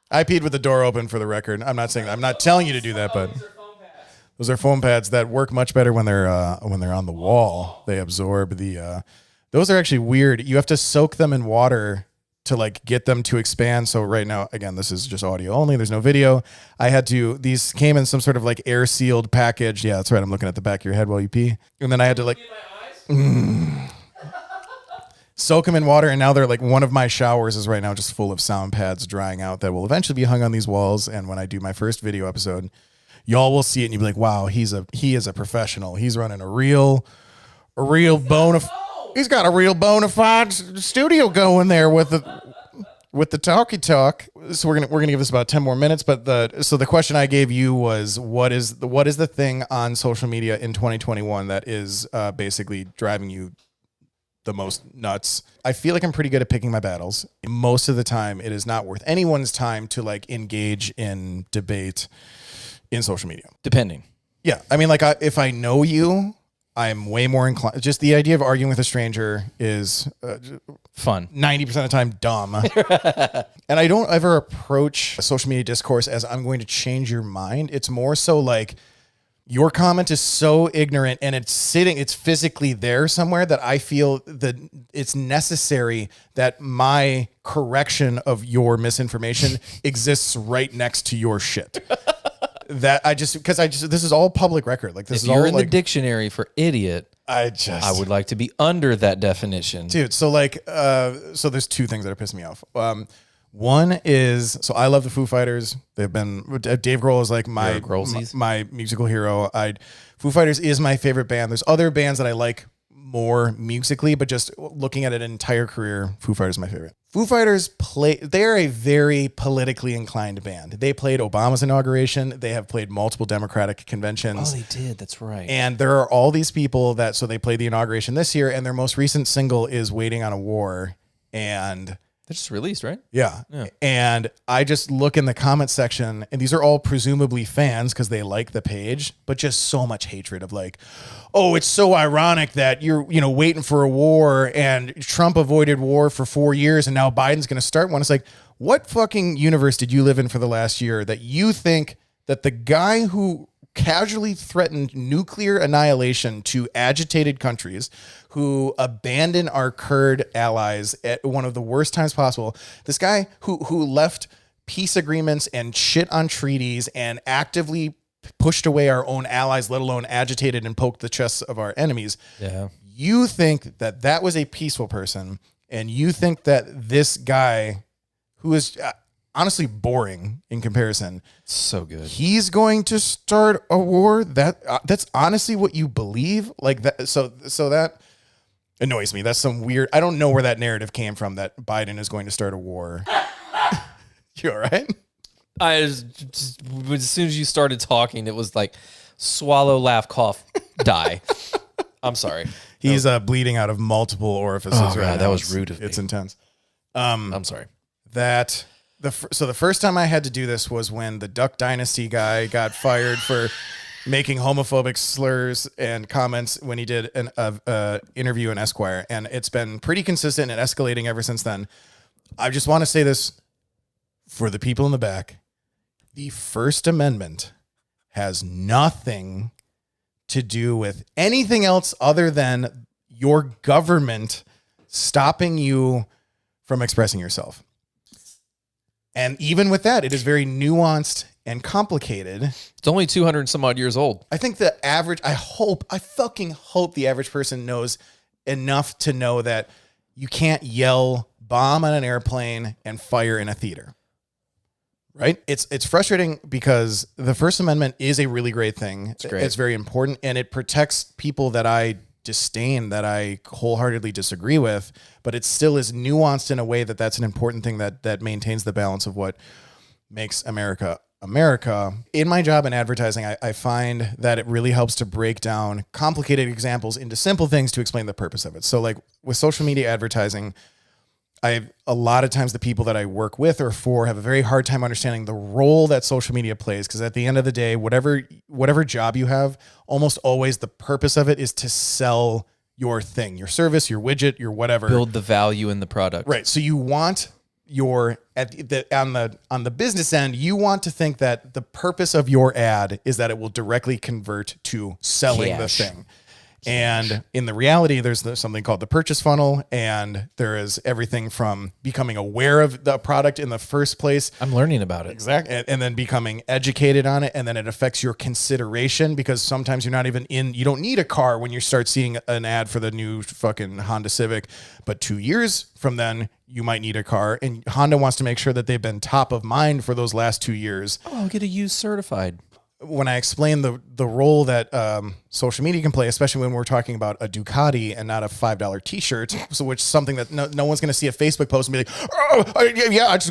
B: I peed with the door open for the record. I'm not saying that. I'm not telling you to do that, but those are foam pads that work much better when they're on the wall. They absorb the. Those are actually weird. You have to soak them in water to like get them to expand. So right now, again, this is just audio only. There's no video. These came in some sort of like air sealed package. Yeah, that's right. I'm looking at the back of your head while you pee. And then I had to like soak them in water. And now they're like, one of my showers is right now just full of sound pads drying out that will eventually be hung on these walls. And when I do my first video episode, y'all will see it and you'll be like, wow, he is a professional. He's running a real he's got a real bona fide studio going there with the talkie talk. So we're gonna give this about 10 more minutes. But the question I gave you was what is the thing on social media in 2021 that is basically driving you the most nuts? I feel like I'm pretty good at picking my battles. Most of the time, it is not worth anyone's time to like engage in debate in social media.
C: Depending.
B: Yeah, I mean, like if I know you, I'm way more inclined. Just the idea of arguing with a stranger is
C: Fun.
B: 90% of the time dumb. And I don't ever approach a social media discourse as I'm going to change your mind. It's more so like your comment is so ignorant and it's physically there somewhere that I feel that it's necessary that my correction of your misinformation exists right next to your shit. That this is all public record. Like this
C: If
B: is
C: you're
B: all
C: in
B: like,
C: the dictionary for idiot,
B: I
C: would like to be under that definition.
B: dude. So like, so there's two things that are pissing me off. One is, so I love the Foo Fighters. They've been, Dave Grohl is like my musical hero. Foo Fighters is my favorite band. There's other bands that I like more musically, but just looking at an entire career, Foo Fighters is my favorite. Foo Fighters they're a very politically inclined band. They played Obama's inauguration. They have played multiple Democratic conventions.
C: Oh, they did. That's right.
B: And there are all these people so they played the inauguration this year, and their most recent single is Waiting on a War. And
C: They're just released, right?
B: yeah. And I just look in the comment section, and these are all presumably fans because they like the page, but just so much hatred of like, oh, it's so ironic that you're, waiting for a war and Trump avoided war for 4 years and now Biden's going to start one. It's like, what fucking universe did you live in for the last year that you think that the guy who casually threatened nuclear annihilation to agitated countries, who abandoned our Kurd allies at one of the worst times possible, this guy who left peace agreements and shit on treaties and actively pushed away our own allies, let alone agitated and poked the chests of our enemies.
C: Yeah.
B: You think that was a peaceful person, and you think that this guy who is honestly boring in comparison,
C: So good.
B: he's going to start a war? That's honestly what you believe? Like that. So that annoys me. That's some weird, I don't know where that narrative came from that Biden is going to start a war. You all right?
C: As soon as you started talking, it was like swallow, laugh, cough, die. I'm sorry.
B: He's bleeding out of multiple orifices right now.
C: that was rude of me.
B: It's intense.
C: I'm sorry.
B: So the first time I had to do this was when the Duck Dynasty guy got fired for making homophobic slurs and comments when he did an interview in Esquire, and it's been pretty consistent and escalating ever since then. I just want to say this for the people in the back: the First Amendment has nothing to do with anything else other than your government stopping you from expressing yourself. And even with that, it is very nuanced and complicated.
C: It's only 200 and some odd years old.
B: I think the average, I fucking hope the average person knows enough to know that you can't yell bomb on an airplane and fire in a theater. Right? It's frustrating because the First Amendment is a really great thing. It's
C: great.
B: It's very important, and it protects people that I disdain, that I wholeheartedly disagree with, but it still is nuanced in a way that that's an important thing that maintains the balance of what makes America America. In my job in advertising, I find that it really helps to break down complicated examples into simple things to explain the purpose of it. So like with social media advertising, a lot of times the people that I work with or for have a very hard time understanding the role that social media plays. Because at the end of the day, whatever job you have, almost always the purpose of it is to sell your thing, your service, your widget, your whatever.
C: Build the value in the product.
B: Right. So you want on the business end, you want to think that the purpose of your ad is that it will directly convert to selling
C: Cash.
B: the thing. And in the reality, there's something called the purchase funnel, and there is everything from becoming aware of the product in the first place.
C: I'm learning about it.
B: Exactly. And then becoming educated on it. And then it affects your consideration because sometimes you're not even you don't need a car when you start seeing an ad for the new fucking Honda Civic. But 2 years from then, you might need a car. And Honda wants to make sure that they've been top of mind for those last 2 years.
C: Oh, I'll get a used certified.
B: When I explain the role that social media can play, especially when we're talking about a Ducati and not a $5 t-shirt, so which is something that no one's going to see a Facebook post and be like, oh,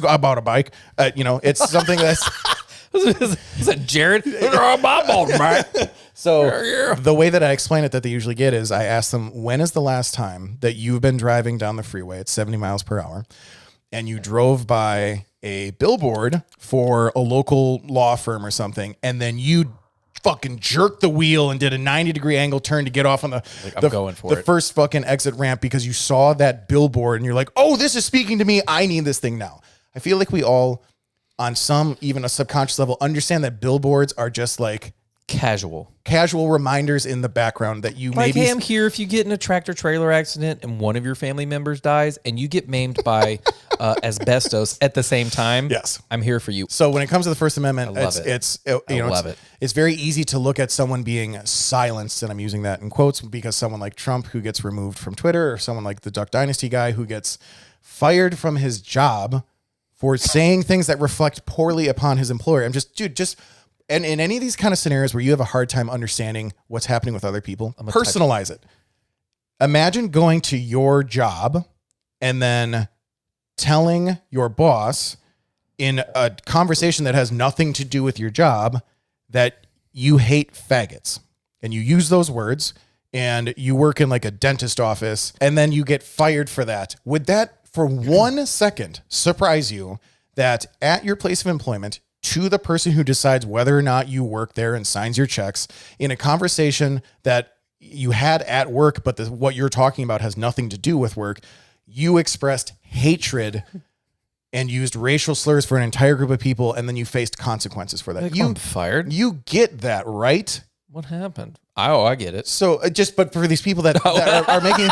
B: I bought a bike. It's something that's...
C: Is that Jared? Oh, my ball, right?
B: So the way that I explain it that they usually get is I ask them, when is the last time that you've been driving down the freeway at 70 miles per hour and you drove by a billboard for a local law firm or something, and then you fucking jerked the wheel and did a 90-degree angle turn to get off on the first fucking exit ramp because you saw that billboard and you're like, oh, this is speaking to me. I need this thing now. I feel like we all, on some, even a subconscious level, understand that billboards are just like
C: casual
B: reminders in the background that you
C: like,
B: maybe...
C: hey, I'm here if you get in a tractor trailer accident and one of your family members dies and you get maimed by asbestos at the same time.
B: Yes.
C: I'm here for you.
B: So when it comes to the First Amendment,
C: I love it.
B: It's very easy to look at someone being silenced, and I'm using that in quotes because someone like Trump who gets removed from Twitter, or someone like the Duck Dynasty guy who gets fired from his job for saying things that reflect poorly upon his employer. I'm just, dude, and in any of these kind of scenarios where you have a hard time understanding what's happening with other people, personalize it. Imagine going to your job and then telling your boss in a conversation that has nothing to do with your job that you hate faggots. And you use those words and you work in like a dentist office and then you get fired for that. Would that for 1 second surprise you that at your place of employment, to the person who decides whether or not you work there and signs your checks, in a conversation that you had at work, but what you're talking about has nothing to do with work, you expressed hatred and used racial slurs for an entire group of people, and then you faced consequences for that.
C: Like, I'm fired?
B: You get that, right?
C: What happened? Oh, I get it.
B: So but for these people that are making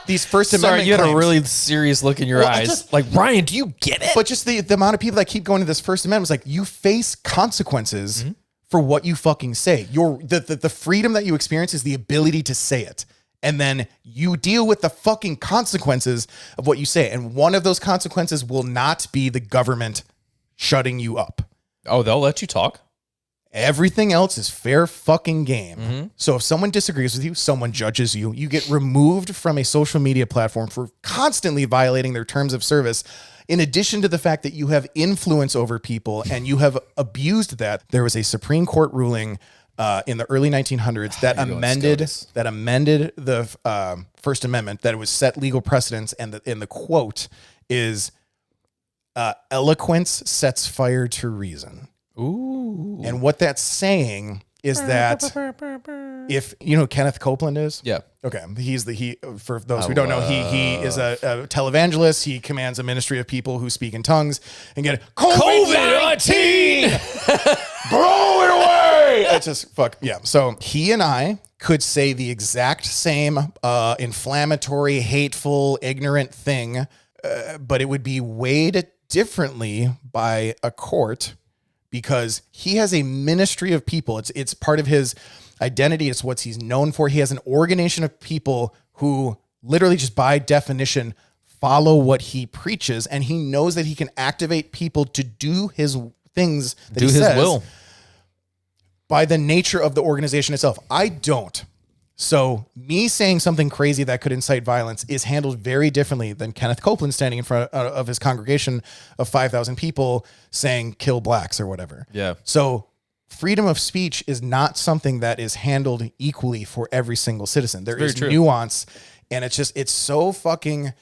B: these First Amendment
C: Sorry, you had
B: claims,
C: a really serious look in your eyes. Like, Ryan, do you get it?
B: But just the amount of people that keep going to this First Amendment is like, you face consequences for what you fucking say. The freedom that you experience is the ability to say it. And then you deal with the fucking consequences of what you say. And one of those consequences will not be the government shutting you up.
C: Oh, they'll let you talk?
B: Everything else is fair fucking game. So if someone disagrees with you, someone judges you, you get removed from a social media platform for constantly violating their terms of service. In addition to the fact that you have influence over people and you have abused that, there was a Supreme Court ruling in the early 1900s that amended the First Amendment, that it was set legal precedents, and the quote is, eloquence sets fire to reason.
C: Ooh.
B: And what that's saying is that if you know who Kenneth Copeland is?
C: Yeah.
B: Okay. For those who don't know, he is a televangelist. He commands a ministry of people who speak in tongues and get COVID-19 blow it away. It's just fuck yeah. So he and I could say the exact same inflammatory, hateful, ignorant thing, but it would be weighed differently by a court because he has a ministry of people. It's part of his identity. It's what he's known for. He has an organization of people who literally just by definition follow what he preaches, and he knows that he can activate people to do his things that
C: Do
B: he
C: his
B: says
C: will.
B: by the nature of the organization itself. I don't. So me saying something crazy that could incite violence is handled very differently than Kenneth Copeland standing in front of his congregation of 5,000 people saying kill blacks or whatever.
C: Yeah.
B: So freedom of speech is not something that is handled equally for every single citizen. There is nuance, and it's so fucking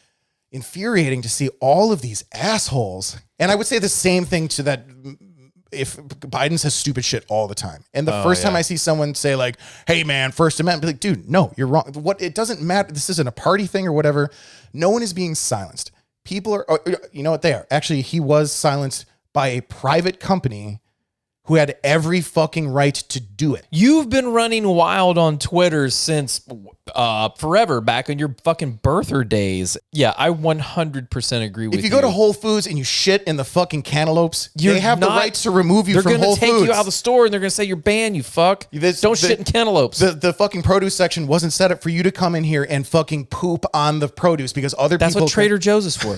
B: infuriating to see all of these assholes. And I would say the same thing to that. If Biden says stupid shit all the time, and the first time I see someone say like, "Hey man, First Amendment," be like, "Dude, no, you're wrong." What? It doesn't matter. This isn't a party thing or whatever. No one is being silenced. People are. You know what they are? Actually, he was silenced by a private company who had every fucking right to do it.
C: You've been running wild on Twitter since forever, back in your fucking birther days. Yeah, I 100% agree with you.
B: If you go to Whole Foods and you shit in the fucking cantaloupes, they have the right to remove you from Whole Foods.
C: They're going to take you out of the store and they're going to say you're banned, you fuck. Don't shit in cantaloupes.
B: The fucking produce section wasn't set up for you to come in here and fucking poop on the produce because other people...
C: That's what Trader Joe's is for.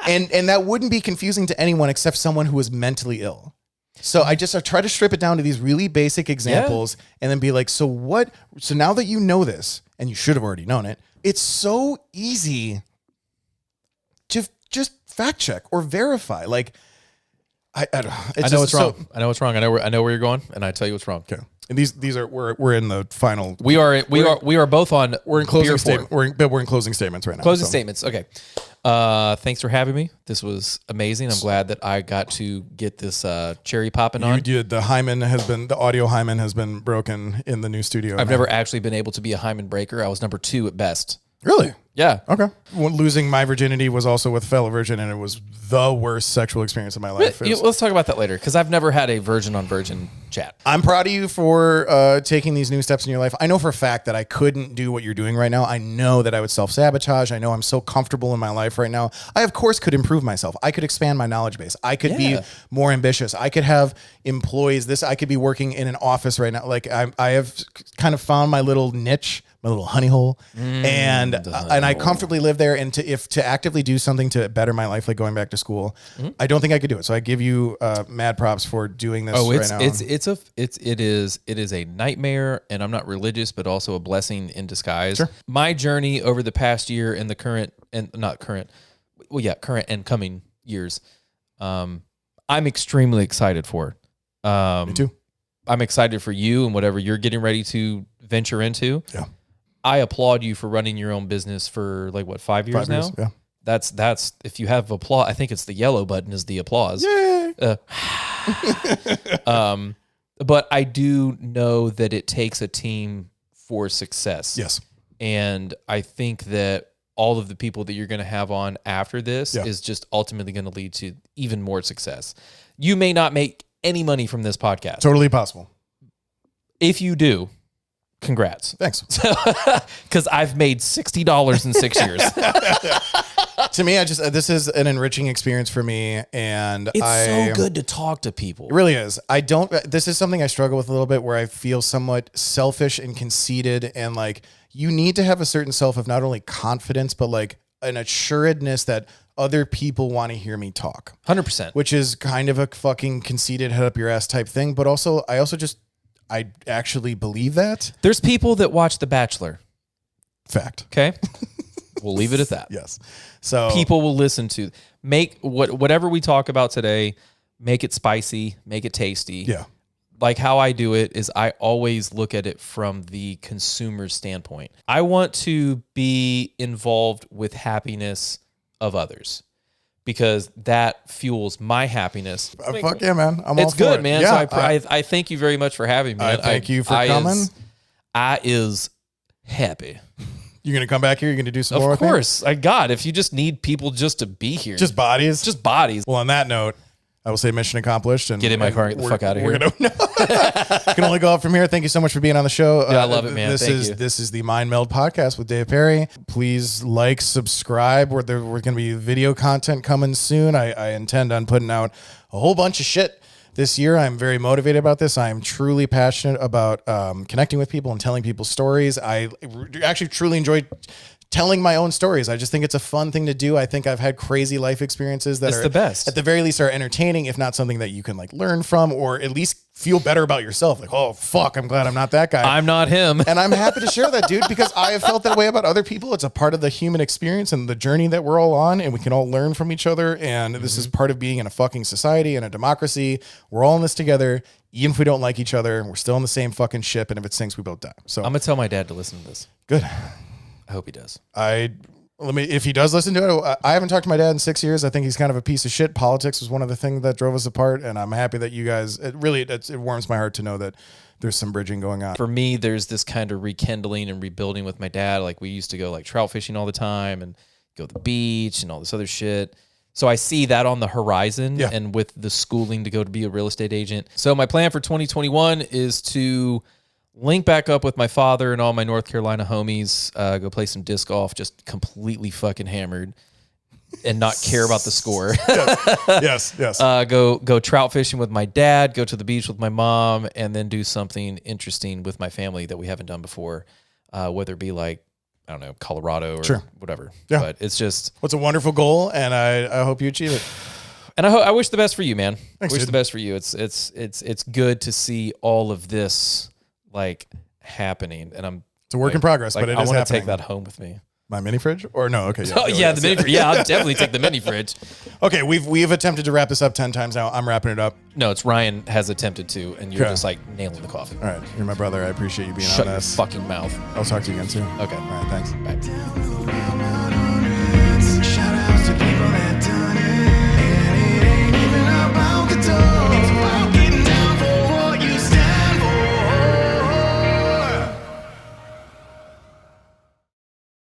B: And that wouldn't be confusing to anyone except someone who is mentally ill. So I try to strip it down to these really basic examples and then be like, so what? So now that you know this, and you should have already known it, it's so easy to just fact check or verify. Like, I don't know.
C: I know what's wrong. I know what's wrong. I know where you're going, and I tell you what's wrong.
B: Okay. And these are we're in the final.
C: We are both on.
B: We're in closing statement. We're in closing statements right now.
C: Closing statements. Okay. Thanks for having me. This was amazing. I'm glad that I got to get this cherry popping on.
B: You did. The audio hymen has been broken in the new studio.
C: I've never actually been able to be a hymen breaker. I was number 2 at best.
B: Really?
C: Yeah.
B: Okay. Well, losing my virginity was also with a fellow virgin, and it was the worst sexual experience of my life.
C: Let's talk about that later, because I've never had a virgin on virgin chat.
B: I'm proud of you for taking these new steps in your life. I know for a fact that I couldn't do what you're doing right now. I know that I would self-sabotage. I know I'm so comfortable in my life right now. I, of course, could improve myself. I could expand my knowledge base. I could be more ambitious. I could have employees. I could be working in an office right now. Like I have kind of found my little niche, my little honey hole, and I comfortably live there. And to actively do something to better my life, like going back to school, I don't think I could do it. So I give you mad props for doing this right now.
C: It is a nightmare, and I'm not religious, but also a blessing in disguise. Sure. My journey over the past year and the current and coming years, I'm extremely excited for.
B: Me too.
C: I'm excited for you and whatever you're getting ready to venture into.
B: Yeah.
C: I applaud you for running your own business for 5 years now.
B: Yeah.
C: That's if you have applause, I think it's the yellow button is the applause.
B: Yay.
C: But I do know that it takes a team for success.
B: Yes.
C: And I think that all of the people that you're going to have on after this is just ultimately going to lead to even more success. You may not make any money from this podcast.
B: Totally possible.
C: If you do, congrats.
B: Thanks.
C: Because I've made $60 in 6 years.
B: To me, this is an enriching experience for me, and
C: it's so good to talk to people.
B: It really is. This is something I struggle with a little bit, where I feel somewhat selfish and conceited, and like you need to have a certain self of not only confidence, but like an assuredness that other people want to hear me talk.
C: 100%.
B: Which is kind of a fucking conceited head up your ass type thing, but also I actually believe that.
C: There's people that watch The Bachelor.
B: Fact.
C: Okay. We'll leave it at that.
B: Yes. So
C: people will listen to whatever we talk about today, make it spicy, make it tasty.
B: Yeah.
C: Like how I do it is I always look at it from the consumer standpoint. I want to be involved with happiness of others, because that fuels my happiness.
B: Fuck yeah, man.
C: It's
B: all
C: good,
B: for it.
C: man.
B: Yeah,
C: So I thank you very much for having me.
B: I thank you for coming.
C: I is happy.
B: You're going to come back here? You're going to do some more?
C: Of course. If you just need people just to be here.
B: Just bodies?
C: Just bodies.
B: Well, on that note, I will say mission accomplished. And
C: Get in my car and get the fuck out of here.
B: Can only go up from here. Thank you so much for being on the show.
C: Yeah, I love it, man.
B: This
C: Thank
B: is
C: you.
B: This is the MindMeld podcast with Dave Perry. Please like, subscribe. We're going to be video content coming soon. I intend on putting out a whole bunch of shit this year. I'm very motivated about this. I am truly passionate about connecting with people and telling people stories. I actually truly enjoy telling my own stories. I just think it's a fun thing to do. I think I've had crazy life experiences that
C: It's
B: are
C: the best.
B: at the very least are entertaining, if not something that you can like learn from, or at least feel better about yourself. Like, oh fuck, I'm glad I'm not that guy.
C: I'm not him.
B: And I'm happy to share that, dude, because I have felt that way about other people. It's a part of the human experience and the journey that we're all on, and we can all learn from each other. And this is part of being in a fucking society and a democracy. We're all in this together. Even if we don't like each other, we're still in the same fucking ship. And if it sinks, we both die. So
C: I'm gonna tell my dad to listen to this.
B: good.
C: I hope he does.
B: If he does listen to it, I haven't talked to my dad in 6 years. I think he's kind of a piece of shit. Politics was one of the things that drove us apart, and I'm happy that you guys. It warms my heart to know that there's some bridging going on.
C: For me, there's this kind of rekindling and rebuilding with my dad. Like we used to go like trout fishing all the time and go to the beach and all this other shit. So I see that on the horizon, and with the schooling to go to be a real estate agent. So my plan for 2021 is to link back up with my father and all my North Carolina homies, go play some disc golf, just completely fucking hammered and not care about the score.
B: Yes.
C: Go trout fishing with my dad, go to the beach with my mom, and then do something interesting with my family that we haven't done before, whether it be like, I don't know, Colorado or whatever.
B: Yeah.
C: But it's just...
B: Well, it's a wonderful goal, and I hope you achieve it.
C: And I wish the best for you, man.
B: Thanks,
C: Wish
B: dude.
C: the best for you. It's good to see all of this like happening, and
B: It's a work in progress,
C: like,
B: but it
C: I
B: is
C: want to
B: happening.
C: take that home with me.
B: My mini fridge? Or no? Okay.
C: Oh yeah, the mini fridge. Yeah, I'll definitely take the mini fridge.
B: Okay, we've attempted to wrap this up 10 times now. I'm wrapping it up.
C: No, it's Ryan has attempted to, and you're
B: Okay.
C: just like nailing the coffee.
B: All right, you're my brother. I appreciate you being
C: Shut
B: on
C: your
B: this.
C: fucking mouth.
B: I'll talk to you again soon.
C: Okay.
B: All right, thanks.
C: Bye.